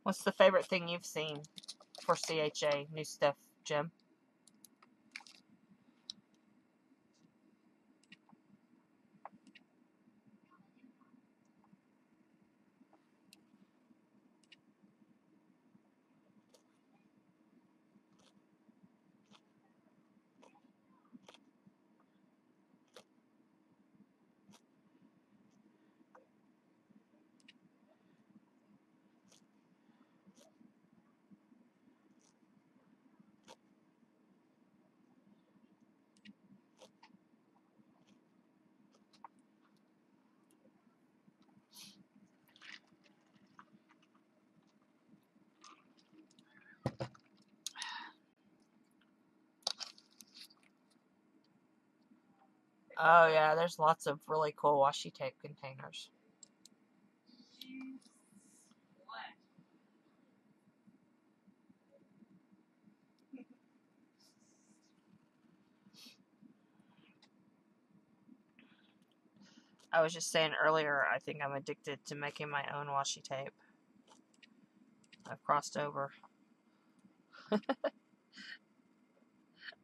What's the favorite thing you've seen for CHA? New stuff, Jim? Oh yeah, there's lots of really cool washi tape containers. I was just saying earlier, I think I'm addicted to making my own washi tape. I've crossed over.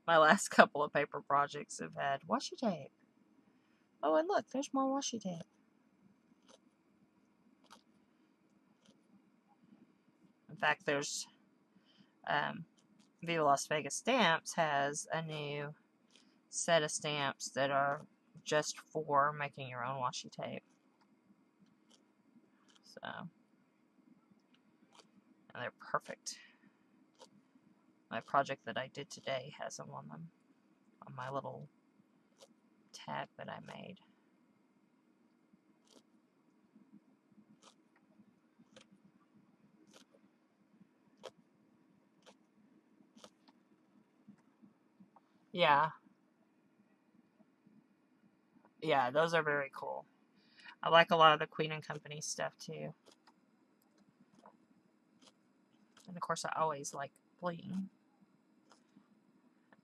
My last couple of paper projects have had washi tape. Oh, and look, there's more washi tape. In fact, there's Viva Las Vegas Stamps has a new set of stamps that are just for making your own washi tape. So, and they're perfect. My project that I did today has them on my little tag that I made. Yeah. Yeah, those are very cool. I like a lot of the Queen and Company stuff too. And of course, I always like bling.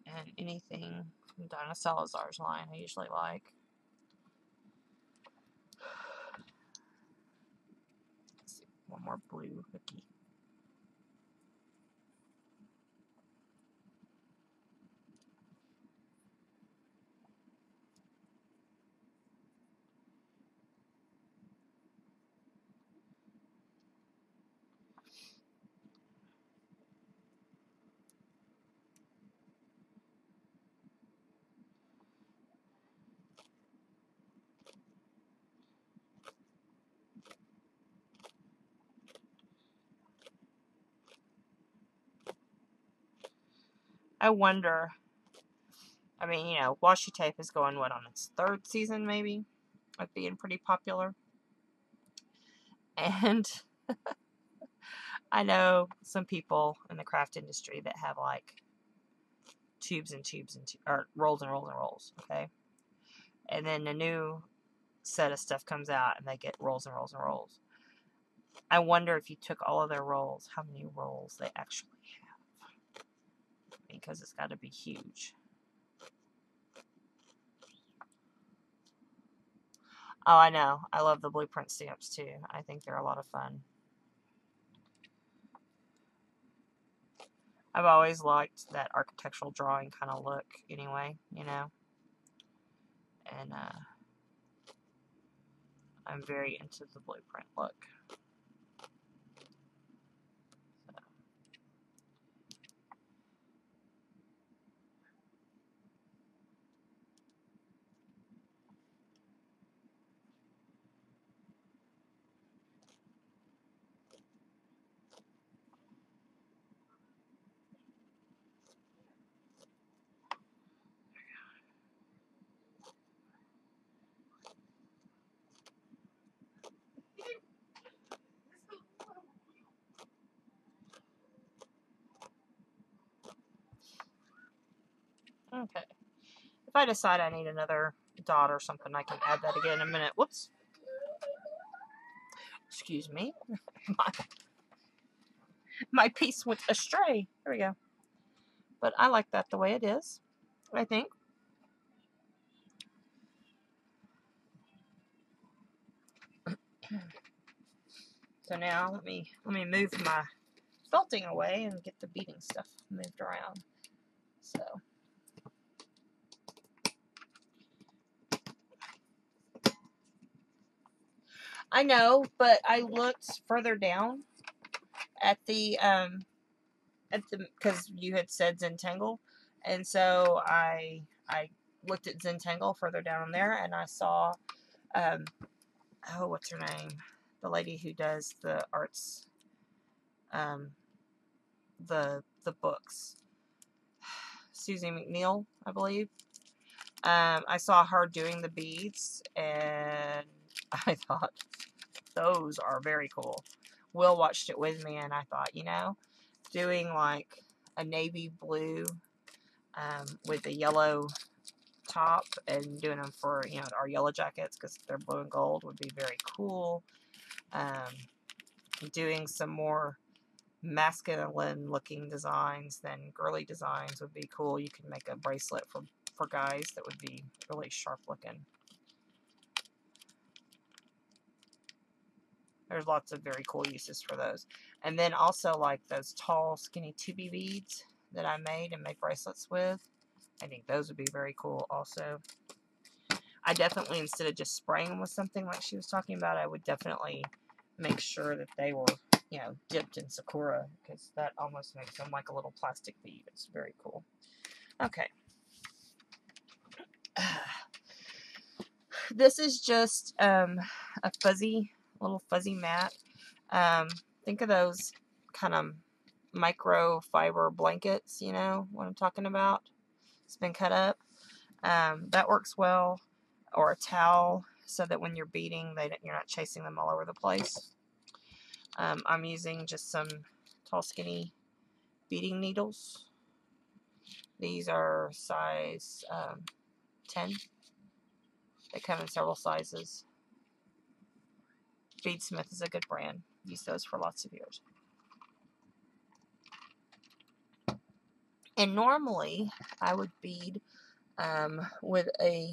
And anything from Donna Salazar's line, I usually like. Let's see, one more blue hooky. I wonder, I mean, you know, washi tape is going, what, on its third season, maybe, of being pretty popular. And I know some people in the craft industry that have, like, tubes and tubes and or rolls and rolls and rolls, okay? And then a new set of stuff comes out and they get rolls and rolls and rolls. I wonder if you took all of their rolls, how many rolls they actually have. Because it's got to be huge. Oh, I know. I love the blueprint stamps too. I think they're a lot of fun. I've always liked that architectural drawing kind of look anyway, you know. And I'm very into the blueprint look. Okay. If I decide I need another dot or something, I can add that again in a minute. Whoops. Excuse me. My piece went astray. There we go. But I like that the way it is, I think. So now let me move my felting away and get the beading stuff moved around. So I know, but I looked further down at the because you had said Zentangle, and so I looked at Zentangle further down there, and I saw oh, what's her name? The lady who does the arts, the books, Susie McNeil, I believe. I saw her doing the beads, and I thought those are very cool. Will watched it with me, and I thought, you know, doing like a navy blue with a yellow top and doing them for, you know, our yellow jackets because they're blue and gold would be very cool. Doing some more masculine looking designs than girly designs would be cool. You can make a bracelet for guys that would be really sharp looking. There's lots of very cool uses for those. And then also like those tall skinny tubey beads that I made and made bracelets with. I think those would be very cool also. I definitely, instead of just spraying them with something like she was talking about, I would definitely make sure that they were, you know, dipped in Sakura, because that almost makes them like a little plastic bead. It's very cool. Okay. This is just a little fuzzy mat. Think of those kind of microfiber blankets, you know what I'm talking about? It's been cut up. That works well. Or a towel, so that when you're beading, you're not chasing them all over the place. I'm using just some tall, skinny beading needles. These are size 10. They come in several sizes. Beadsmith is a good brand. Used those for lots of years. And normally, I would bead with a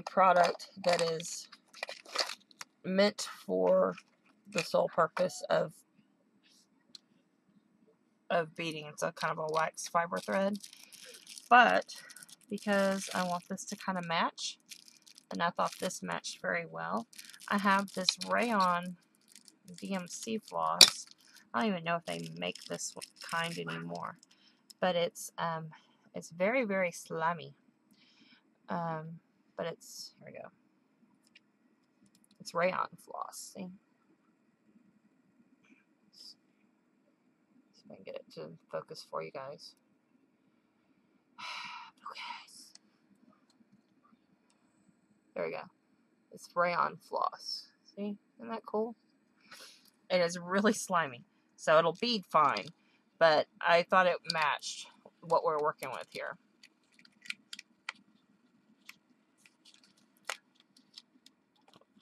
product that is meant for the sole purpose of beading. It's a kind of a wax fiber thread, but because I want this to kind of match, and I thought this matched very well, I have this rayon DMC floss. I don't even know if they make this kind anymore, but it's very, very slimy. But it's, here we go. It's rayon floss. See? See if I can get it to focus for you guys. Focus. There we go. It's rayon floss. See? Isn't that cool? It is really slimy, so it'll bead fine, but I thought it matched what we're working with here.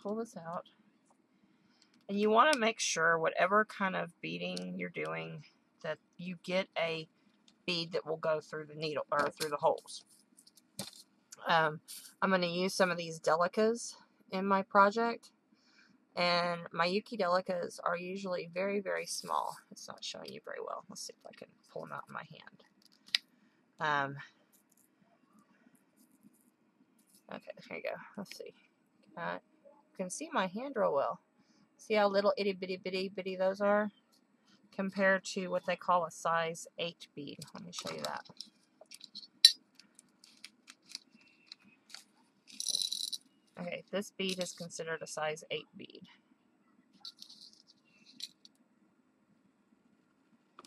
Pull this out. And you want to make sure, whatever kind of beading you're doing, that you get a bead that will go through the needle, or through the holes. I'm going to use some of these delicas in my project. And my Yuki delicas are usually very, very small. It's not showing you very well. Let's see if I can pull them out in my hand. Okay, here you go. Let's see. You can see my hand real well. See how little itty bitty bitty bitty those are? Compared to what they call a size 8 bead. Let me show you that. Okay, this bead is considered a size 8 bead.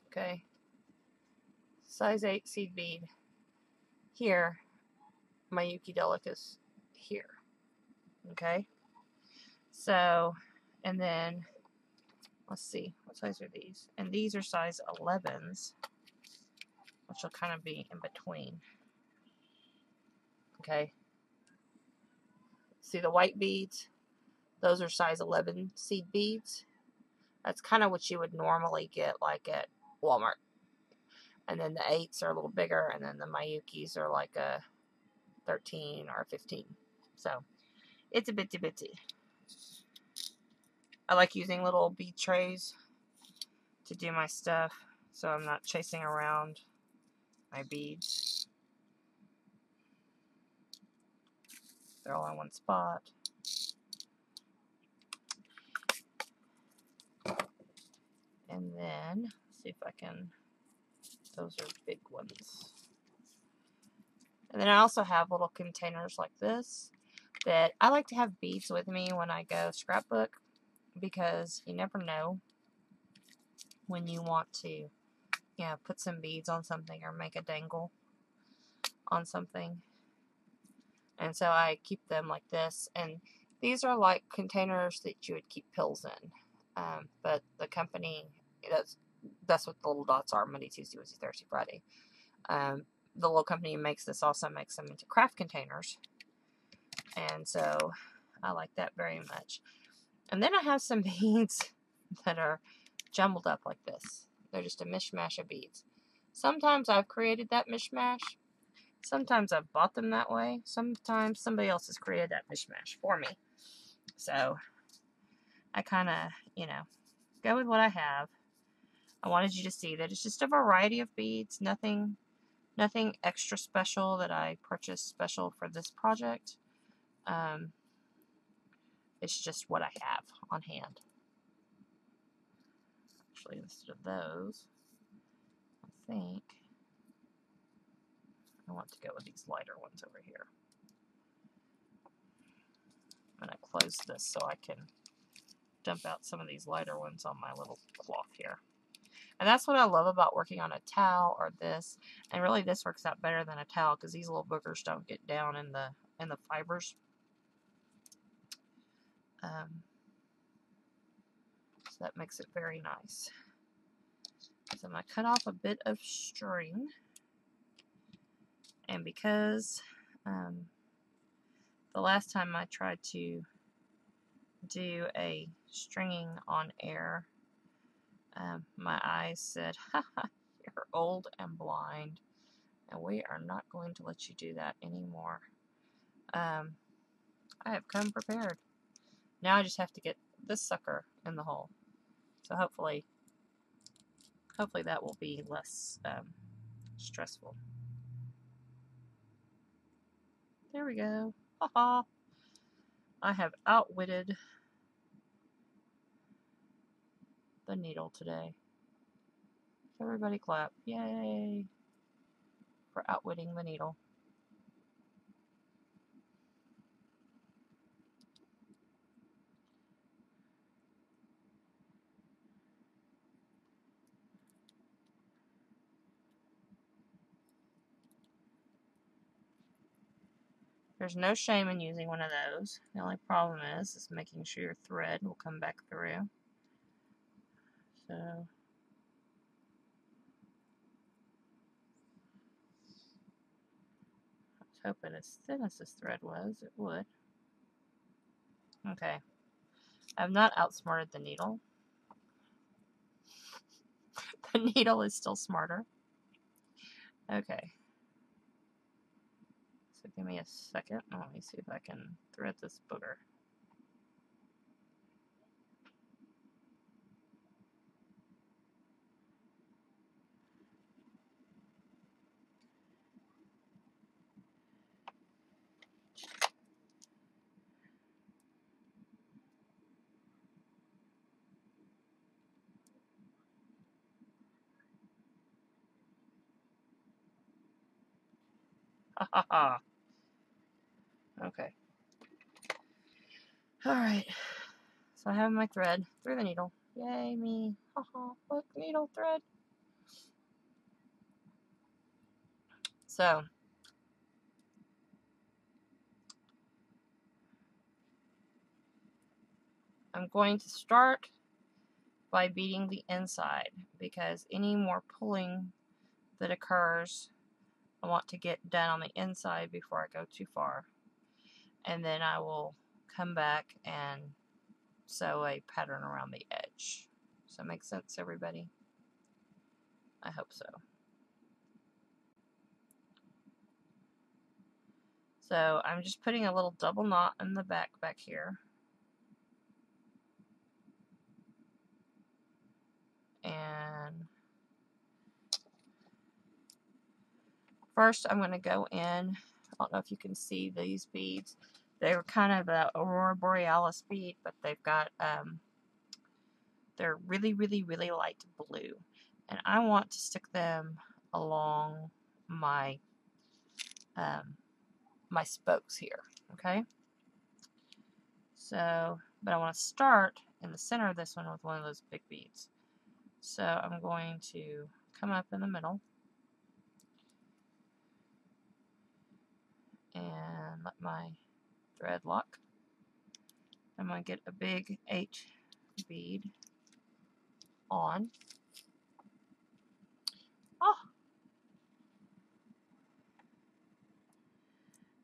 Okay. Size 8 seed bead. Here, my Yuki Delicas here. Okay. So, and then, let's see, what size are these? And these are size 11s, which will kind of be in between. Okay. See the white beads? Those are size 11 seed beads. That's kind of what you would normally get like at Walmart. And then the 8s are a little bigger, and then the Mayukis are like a 13 or 15. So, it's a bitsy bitsy. I like using little bead trays to do my stuff, so I'm not chasing around my beads. They're all in one spot. And then, let's see if I can, those are big ones. And then I also have little containers like this that I like to have beads with me when I go scrapbook, because you never know when you want to, you know, put some beads on something or make a dangle on something. And so I keep them like this. And these are like containers that you would keep pills in. But the company, that's what the little dots are, Monday, Tuesday, Wednesday, Thursday, Friday. The little company who makes this also makes them into craft containers. And so I like that very much. And then I have some beads that are jumbled up like this. They're just a mishmash of beads. Sometimes I've created that mishmash. Sometimes I've bought them that way. Sometimes somebody else has created that mishmash for me. So I kind of, you know, go with what I have. I wanted you to see that it's just a variety of beads. Nothing extra special that I purchased special for this project. It's just what I have on hand. Actually, instead of those, I think I want to go with these lighter ones over here. I'm going to close this so I can dump out some of these lighter ones on my little cloth here. And that's what I love about working on a towel or this. And really this works out better than a towel because these little boogers don't get down in the fibers. So that makes it very nice. So I'm going to cut off a bit of string. And because the last time I tried to do a stringing on air, my eyes said, haha, you're old and blind, and we are not going to let you do that anymore. I have come prepared. Now I just have to get this sucker in the hole. So hopefully that will be less stressful. There we go. Haha. I have outwitted the needle today. Everybody clap. Yay for outwitting the needle. There's no shame in using one of those. The only problem is making sure your thread will come back through. So I was hoping as thin as this thread was, it would. Okay. I've not outsmarted the needle. The needle is still smarter. Okay. So give me a second. Let me see if I can thread this booger. Ha ha ha. Okay. Alright. So I have my thread through the needle. Yay me. Haha. Look, needle thread. So I'm going to start by beading the inside, because any more pulling that occurs I want to get done on the inside before I go too far. And then I will come back and sew a pattern around the edge. Does that make sense, everybody? I hope so. So I'm just putting a little double knot in the back here. And first I'm going to go in. I don't know if you can see these beads. They're kind of the Aurora Borealis bead, but they've got, they're really, really, really light blue. And I want to stick them along my, my spokes here, okay? So, but I want to start in the center of this one with one of those big beads. So I'm going to come up in the middle and let my thread lock. I'm going to get a big H bead on. Oh!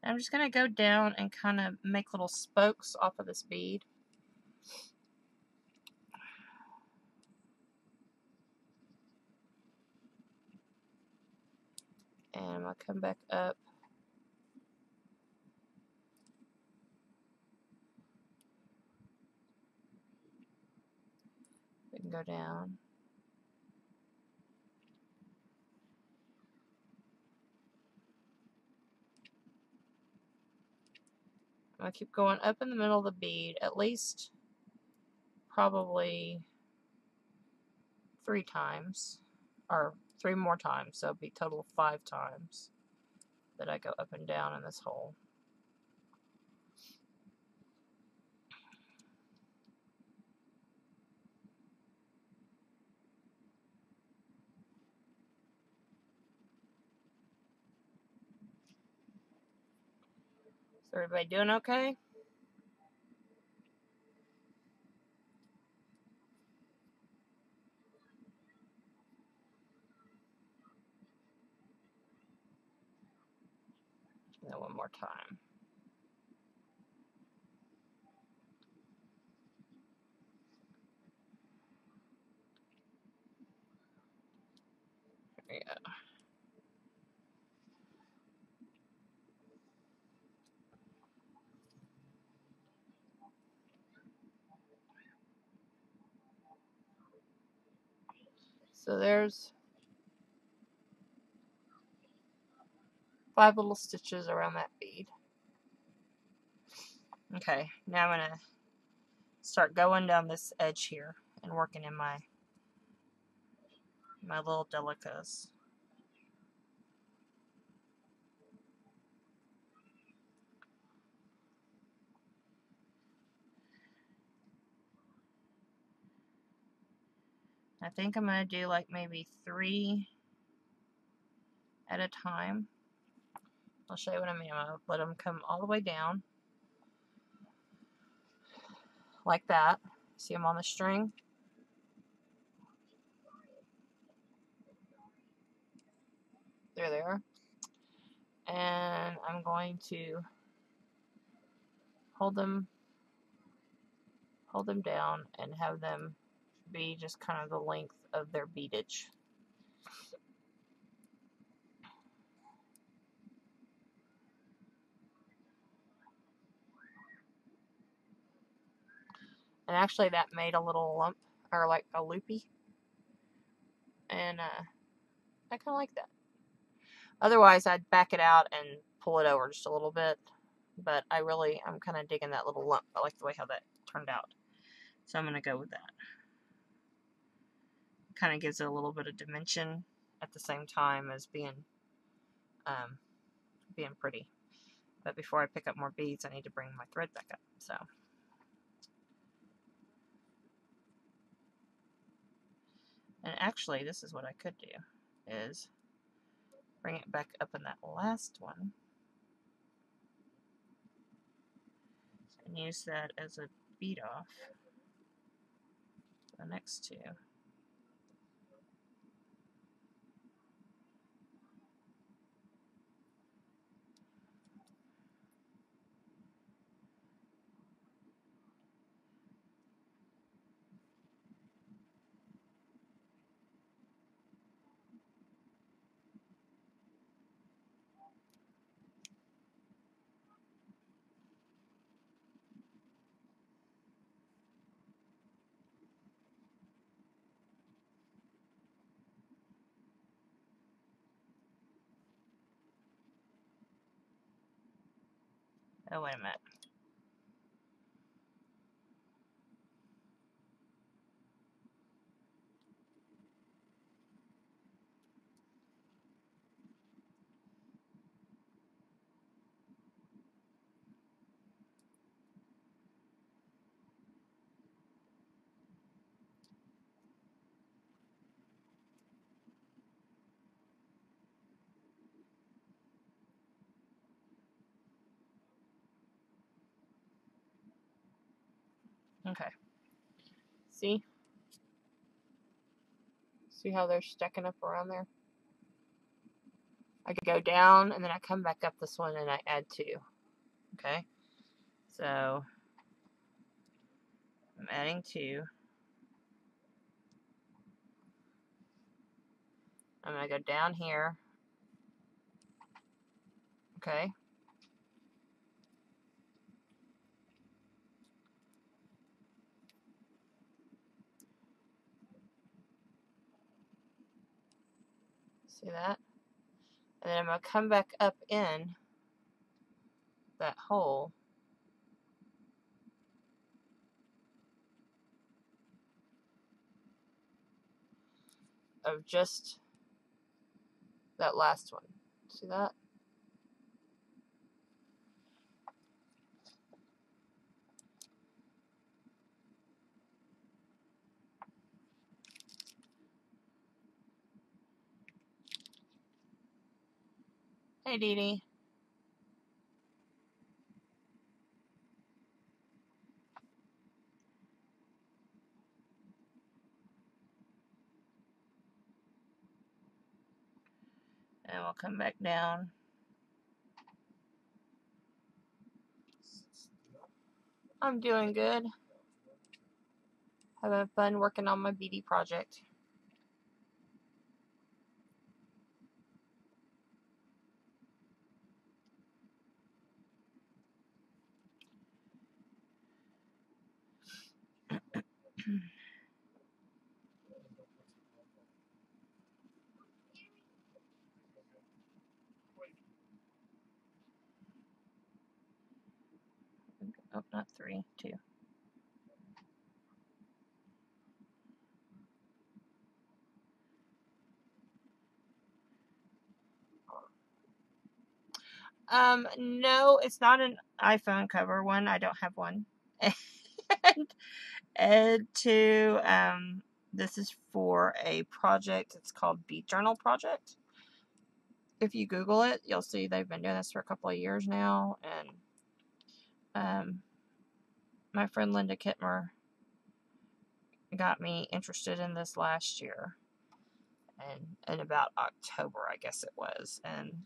I'm just going to go down and kind of make little spokes off of this bead. And I'm going to come back up. We can go down. I'm going to keep going up in the middle of the bead at least probably 3 times, or 3 more times, so it'll be a total of 5 times that I go up and down in this hole. Is everybody doing okay? And then one more time. There we go. So there's 5 little stitches around that bead. Okay, now I'm going to start going down this edge here and working in my little delicas. I think I'm going to do like maybe 3 at a time. I'll show you what I mean. I'm going to let them come all the way down like that. See them on the string? There they are. And I'm going to hold them down and have them be just kind of the length of their beadage. And actually that made a little lump, or like a loopy. And I kind of like that. Otherwise I'd back it out and pull it over just a little bit. But I'm kind of digging that little lump. I like the way how that turned out. So I'm going to go with that. Kind of gives it a little bit of dimension at the same time as being pretty. But before I pick up more beads, I need to bring my thread back up. So, and actually, this is what I could do, is bring it back up in that last one and use that as a bead off the next 2. Oh, wait a minute. Okay. See? See how they're stacking up around there? I go down and then I come back up this one and I add 2. Okay? So I'm adding 2. I'm going to go down here. Okay? See that? And then I'm going to come back up in that hole. Of just that last one. See that? Hey, Dee Dee. And we'll come back down. I'm doing good. Having fun working on my beady project. Oh, not 3, 2. No, it's not an iPhone cover one. I don't have one. And 2, this is for a project. It's called Bead Journal Project. If you Google it, you'll see they've been doing this for a couple of years now. And my friend Linda Kittmer got me interested in this last year. And in about October, I guess it was. And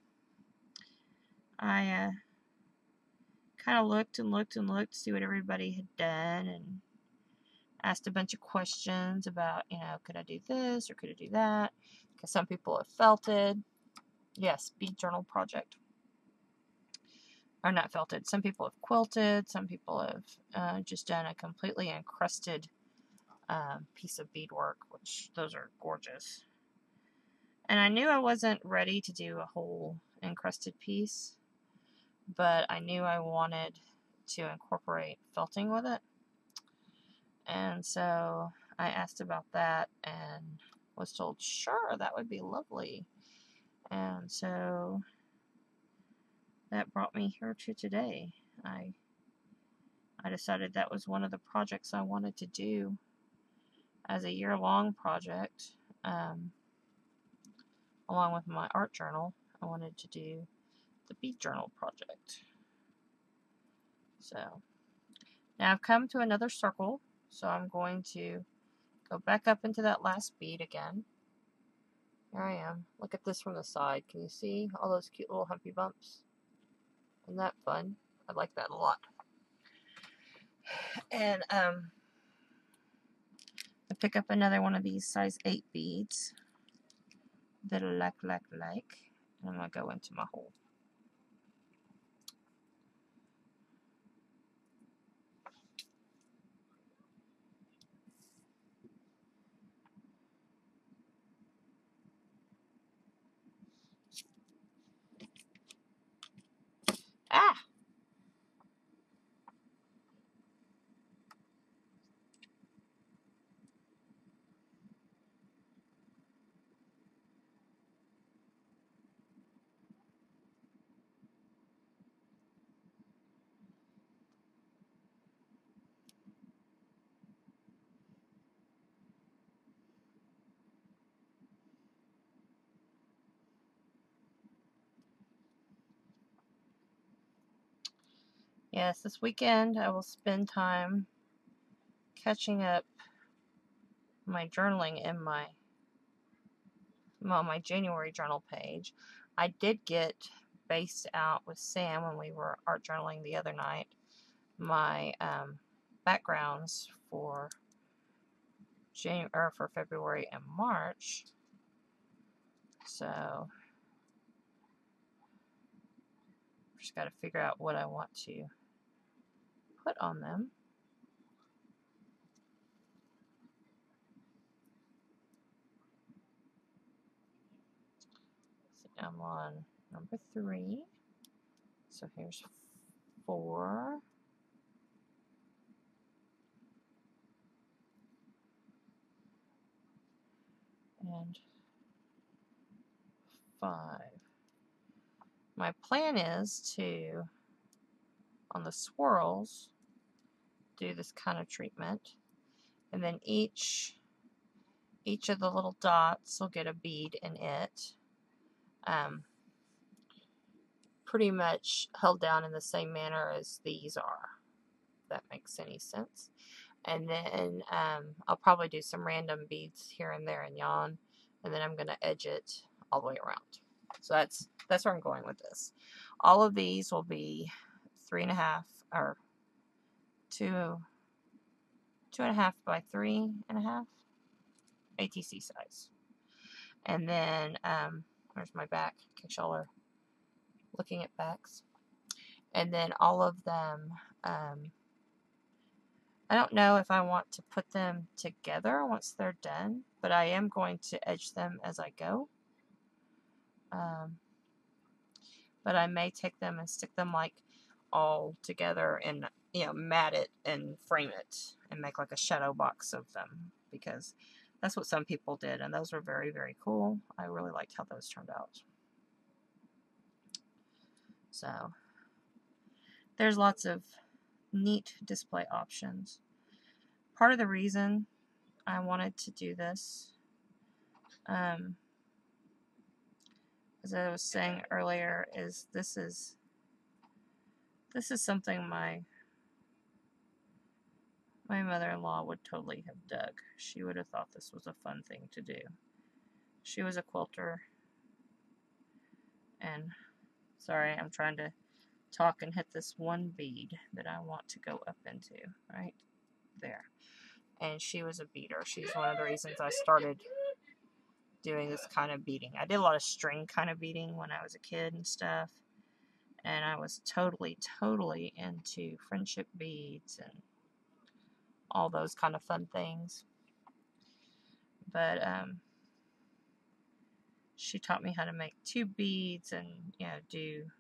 I kind of looked and looked and looked to see what everybody had done and asked a bunch of questions about, could I do this or could I do that? Because some people have felted. Yes, Bead Journal Project. Or not felted. Some people have quilted. Some people have just done a completely encrusted piece of beadwork, which those are gorgeous. And I knew I wasn't ready to do a whole encrusted piece, but I knew I wanted to incorporate felting with it. And so I asked about that and was told, sure, that would be lovely. And so that brought me here to today. I decided that was one of the projects I wanted to do as a year-long project. Along with my art journal, I wanted to do the bead journal project. So now I've come to another circle, so I'm going to go back up into that last bead again. Here I am. Look at this from the side. Can you see all those cute little humpy bumps? Isn't that fun? I like that a lot. And I pick up another one of these size 8 beads that I like. And I'm going to go into my hole. Ah! Yes, this weekend I will spend time catching up my journaling in my January journal page. I did get based out with Sam when we were art journaling the other night my backgrounds for for February and March. So just got to figure out what I want to put on them. So I'm on number 3. So here's 4. And 5. My plan is to, on the swirls, do this kind of treatment, and then each of the little dots will get a bead in it, pretty much held down in the same manner as these are, if that makes any sense. And then I'll probably do some random beads here and there and yon, and then I'm going to edge it all the way around. So that's where I'm going with this. All of these will be 3.5 or 2.5 by 3.5 ATC size. And then there's my back, in case y'all are looking at backs. And then all of them, I don't know if I want to put them together once they're done, but I am going to edge them as I go. But I may take them and stick them like all together and, mat it and frame it and make like a shadow box of them, because that's what some people did, and those were very, very cool. I really liked how those turned out. So there's lots of neat display options. Part of the reason I wanted to do this, as I was saying earlier, is this is something my mother-in-law would totally have dug. She would have thought this was a fun thing to do. She was a quilter, and sorry, I'm trying to talk and hit this one bead that I want to go up into, right there. And she was a beater. She's one of the reasons I started doing this kind of beading. I did a lot of string kind of beading when I was a kid and stuff, and I was totally into friendship beads and all those kind of fun things. But she taught me how to make 2 beads and do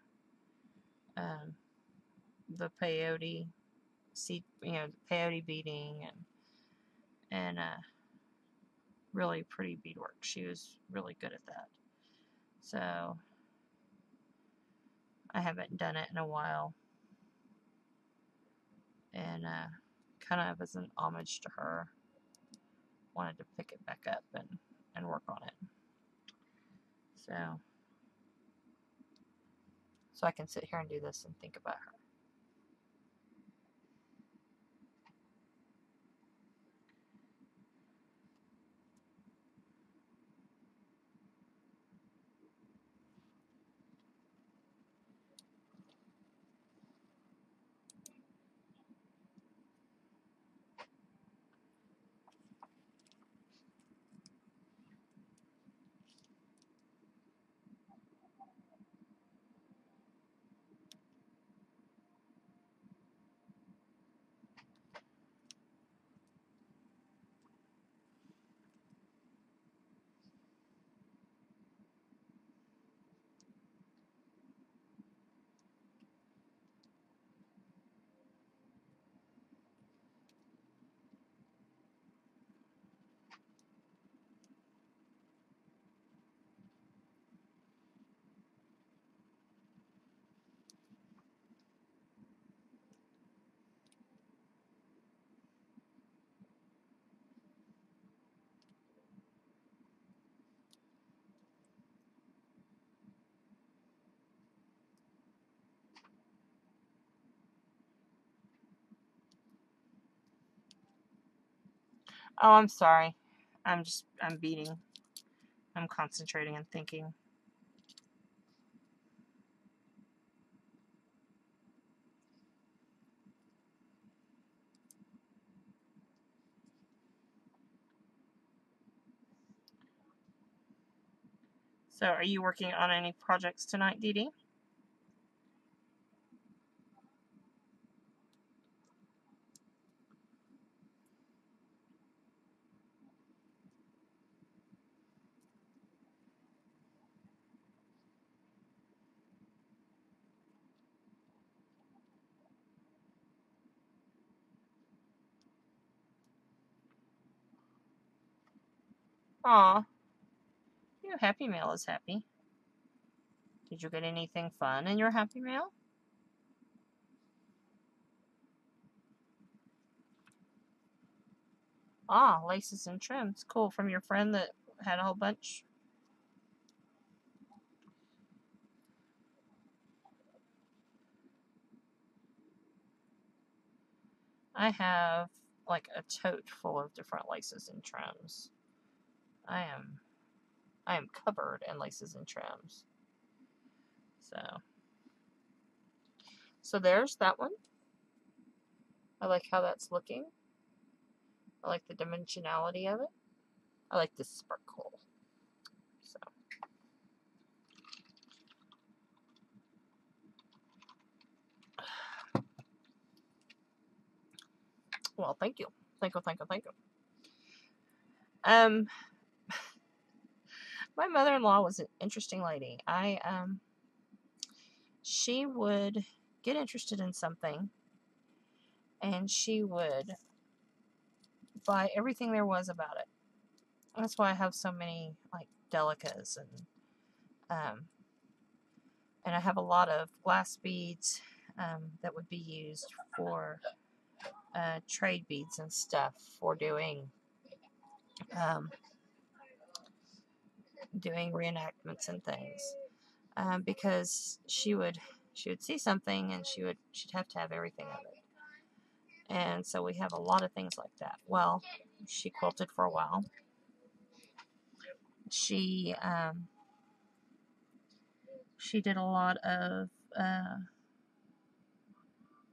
the peyote seed, peyote beading and really pretty beadwork. She was really good at that. So I haven't done it in a while, and kind of as an homage to her, wanted to pick it back up and work on it. So I can sit here and do this and think about her. Oh, I'm sorry. I'm beading. I'm concentrating and thinking. So, are you working on any projects tonight, Dee Dee? Aw, your Happy Mail is happy. Did you get anything fun in your Happy Mail? Ah, laces and trims. Cool. From your friend that had a whole bunch. I have like a tote full of different laces and trims. I am covered in laces and trims. So there's that one. I like how that's looking. I like the dimensionality of it. I like the sparkle. So, well, thank you. Thank you, thank you, thank you. My mother-in-law was an interesting lady. She would get interested in something and she would buy everything there was about it. That's why I have so many like delicas and I have a lot of glass beads that would be used for trade beads and stuff for um, doing reenactments and things. Because she would see something and she'd have to have everything of it. And so we have a lot of things like that. Well, she quilted for a while. She did a lot of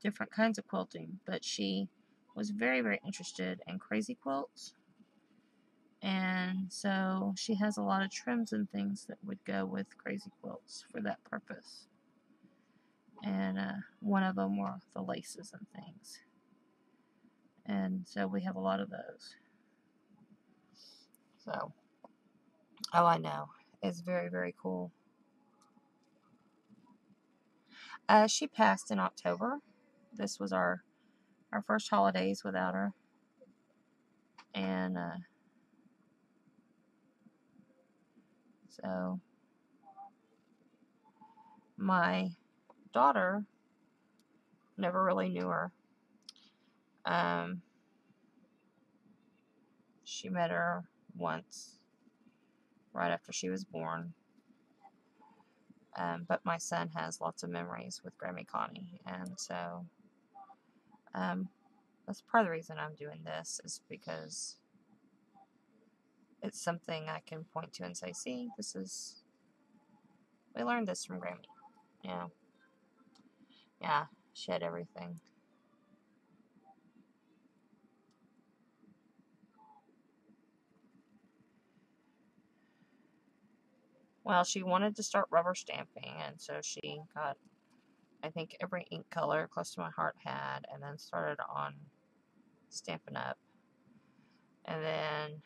different kinds of quilting, but she was very, very interested in crazy quilts. And so she has a lot of trims and things that would go with crazy quilts for that purpose. And one of them were the laces and things. And so we have a lot of those. So, oh, I know. It's very, very cool. She passed in October. This was our first holidays without her. And so my daughter never really knew her. She met her once right after she was born. But my son has lots of memories with Grammy Connie. And so that's part of the reason I'm doing this is because it's something I can point to and say, see, we learned this from Grammy. Yeah, she had everything. Well, she wanted to start rubber stamping, and so she got, I think, every ink color close to my heart had, and then started on Stampin' Up. And then,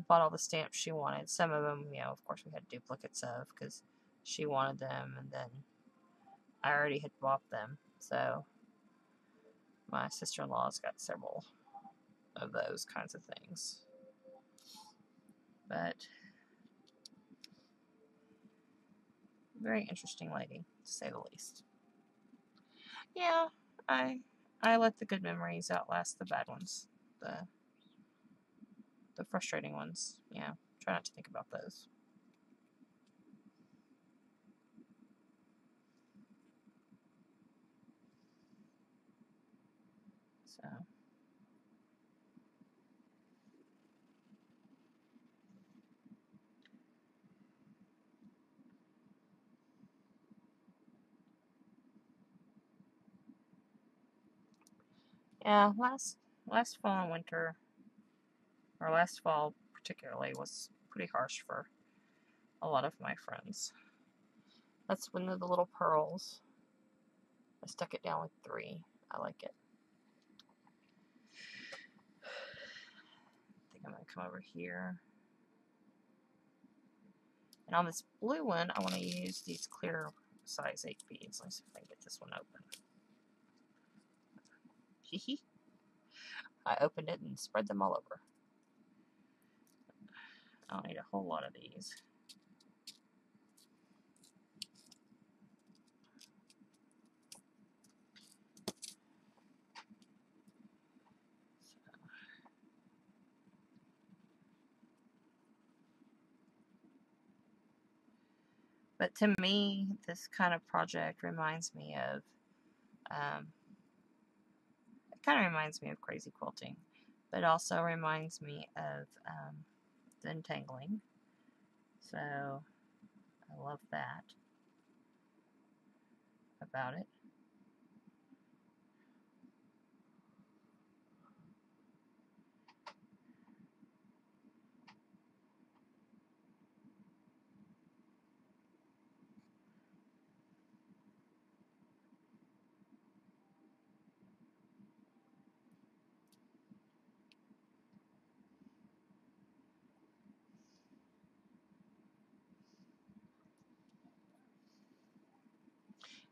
bought all the stamps she wanted. Some of them, of course, we had duplicates of because she wanted them, and then I already had bought them. So my sister-in-law's got several of those kinds of things. But very interesting lady, to say the least. Yeah, I let the good memories outlast the bad ones. The frustrating ones. Try not to think about those. So Yeah, last fall and winter, or last fall particularly, was pretty harsh for a lot of my friends. That's one of the little pearls. I stuck it down with 3. I like it. I think I'm going to come over here. And on this blue one, I want to use these clear size 8 beads. Let's see if I can get this one open. Hee. I opened it and spread them all over. I don't need a whole lot of these. But to me, this kind of project reminds me of, it kind of reminds me of crazy quilting, but also reminds me of the entangling. So I love that about it.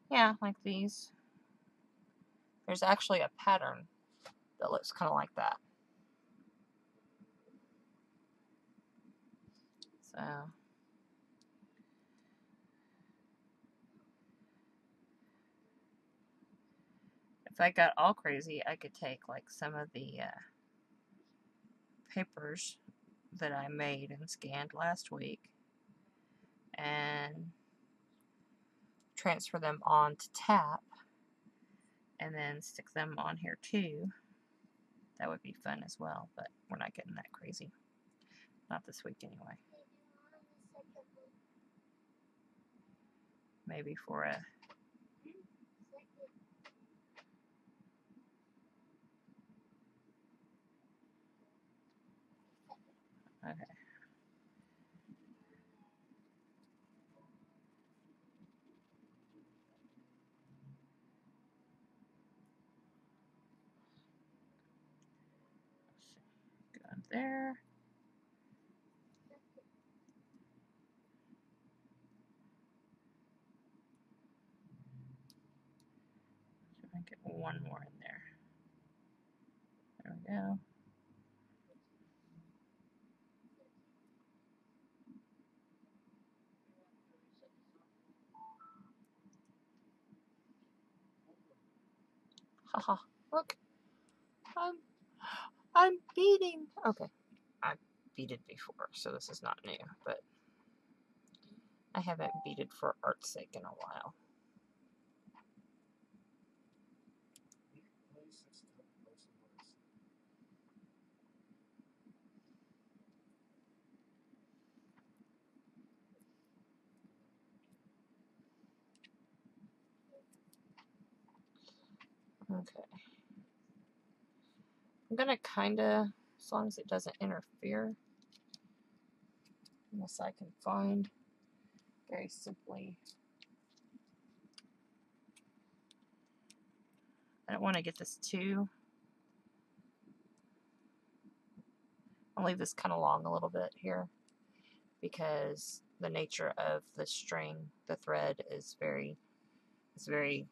Yeah, like these. There's actually a pattern that looks kind of like that. So if I got all crazy, I could take like some of the papers that I made and scanned last week and transfer them on to tap and then stick them on here too. That would be fun as well, but we're not getting that crazy. Not this week anyway. Maybe for a okay. Go in there. I get one more in there. There we go. Haha. Look. I'm beading. Okay. I beaded before, so this is not new, but I haven't beaded for art's sake in a while. Okay. I'm gonna kinda, as long as it doesn't interfere, unless I can find very simply. I don't want to get this too. I'll leave this kind of long a little bit here because the nature of the string, the thread is very, it's very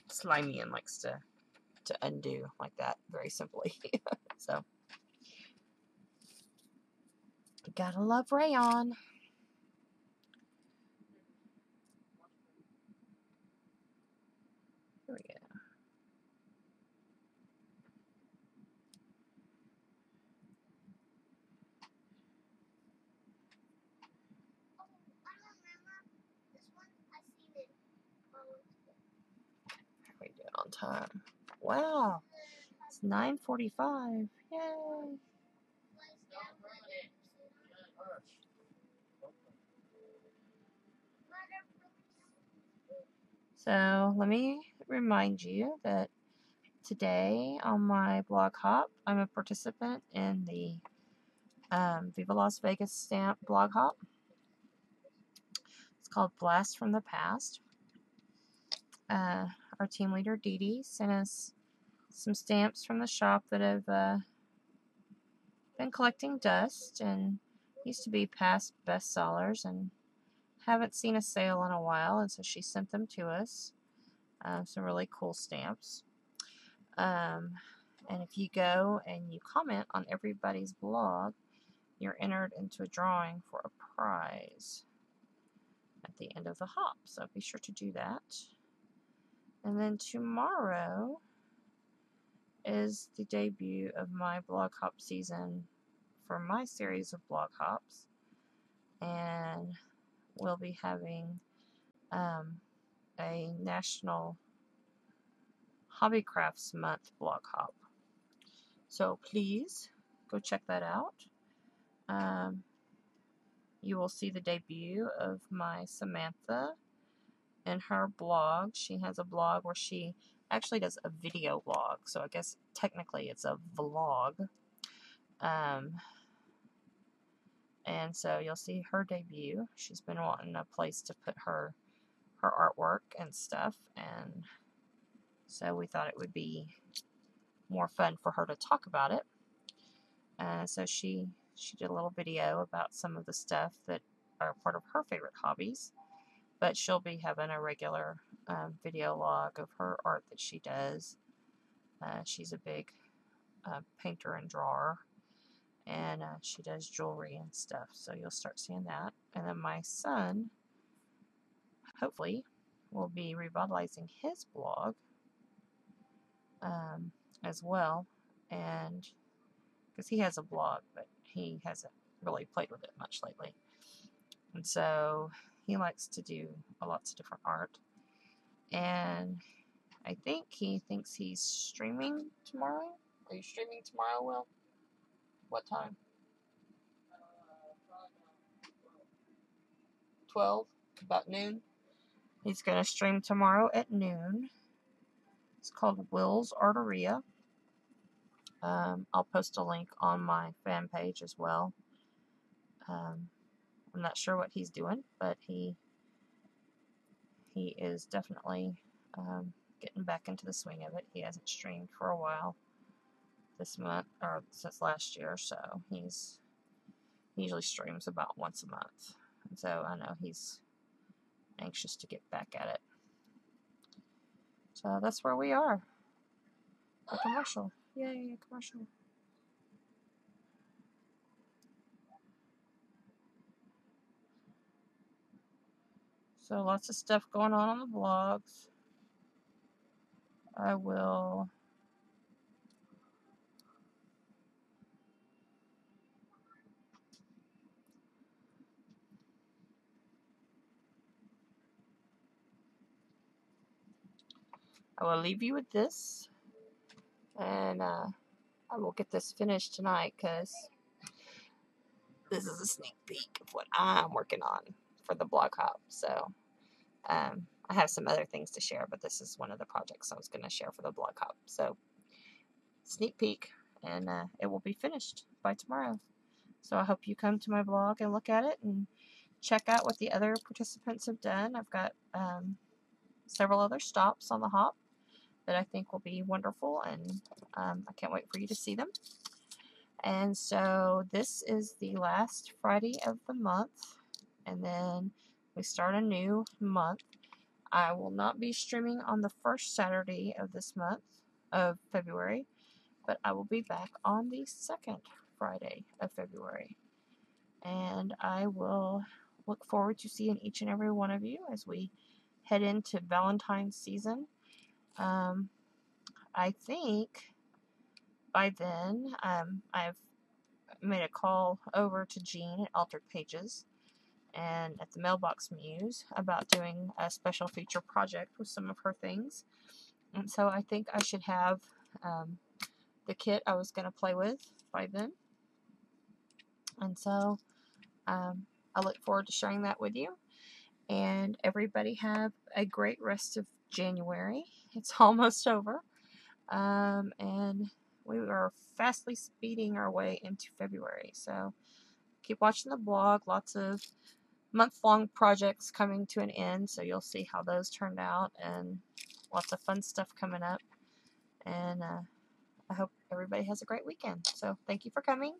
slimy and likes to undo like that very simply. So, gotta love rayon. Here we go. How are we doing on time? Wow, it's 9:45. Yay! So let me remind you that Today on my blog hop, I'm a participant in the Viva Las Vegas stamp blog hop. It's called Blast from the Past. Our team leader, Dee Dee, sent us some stamps from the shop that have been collecting dust and used to be past bestsellers and haven't seen a sale in a while, and so she sent them to us. Some really cool stamps. And if you go and you comment on everybody's blog, you're entered into a drawing for a prize at the end of the hop. So be sure to do that. And then tomorrow is the debut of my blog hop season for my series of blog hops. And we'll be having a National Hobby Crafts Month blog hop. So please go check that out. You will see the debut of my Samantha and her blog. She has a blog where she actually does a video blog, so I guess technically it's a vlog. And so you'll see her debut. She's been wanting a place to put her artwork and stuff, and so we thought it would be more fun for her to talk about it. So she did a little video about some of the stuff that are part of her favorite hobbies, but she'll be having a regular video log of her art that she does. She's a big painter and drawer, and she does jewelry and stuff, so you'll start seeing that. And then my son, hopefully, will be revitalizing his blog as well, and because he has a blog, but he hasn't really played with it much lately. And so he likes to do lots of different art. And I think he thinks he's streaming tomorrow. Are you streaming tomorrow, Will? What time? 12? About noon? He's going to stream tomorrow at noon. It's called Will's Arteria. I'll post a link on my fan page as well. I'm not sure what he's doing, but he is definitely getting back into the swing of it. He hasn't streamed for a while this month, or since last year, so he usually streams about once a month. And so I know he's anxious to get back at it. So that's where we are. A commercial. Yay, a commercial. So lots of stuff going on the blogs. I will leave you with this, and I will get this finished tonight because this is a sneak peek of what I'm working on for the blog hop. So I have some other things to share, but this is one of the projects I was going to share for the blog hop. So sneak peek, and it will be finished by tomorrow. So I hope you come to my blog and look at it and check out what the other participants have done. I've got several other stops on the hop that I think will be wonderful, and I can't wait for you to see them. And so this is the last Friday of the month, and then we start a new month. I will not be streaming on the first Saturday of this month of February, but I will be back on the second Friday of February. And I will look forward to seeing each and every one of you as we head into Valentine's season. I think by then I've made a call over to Jean at Altered Pages and at the Mailbox Muse about doing a special feature project with some of her things. And so I think I should have the kit I was going to play with by then. And so I look forward to sharing that with you. And everybody have a great rest of January. It's almost over. And we are fastly speeding our way into February. So keep watching the blog. Lots of month-long projects coming to an end, so you'll see how those turned out, and lots of fun stuff coming up. And I hope everybody has a great weekend. So thank you for coming,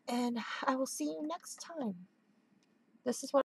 and I will see you next time. This is what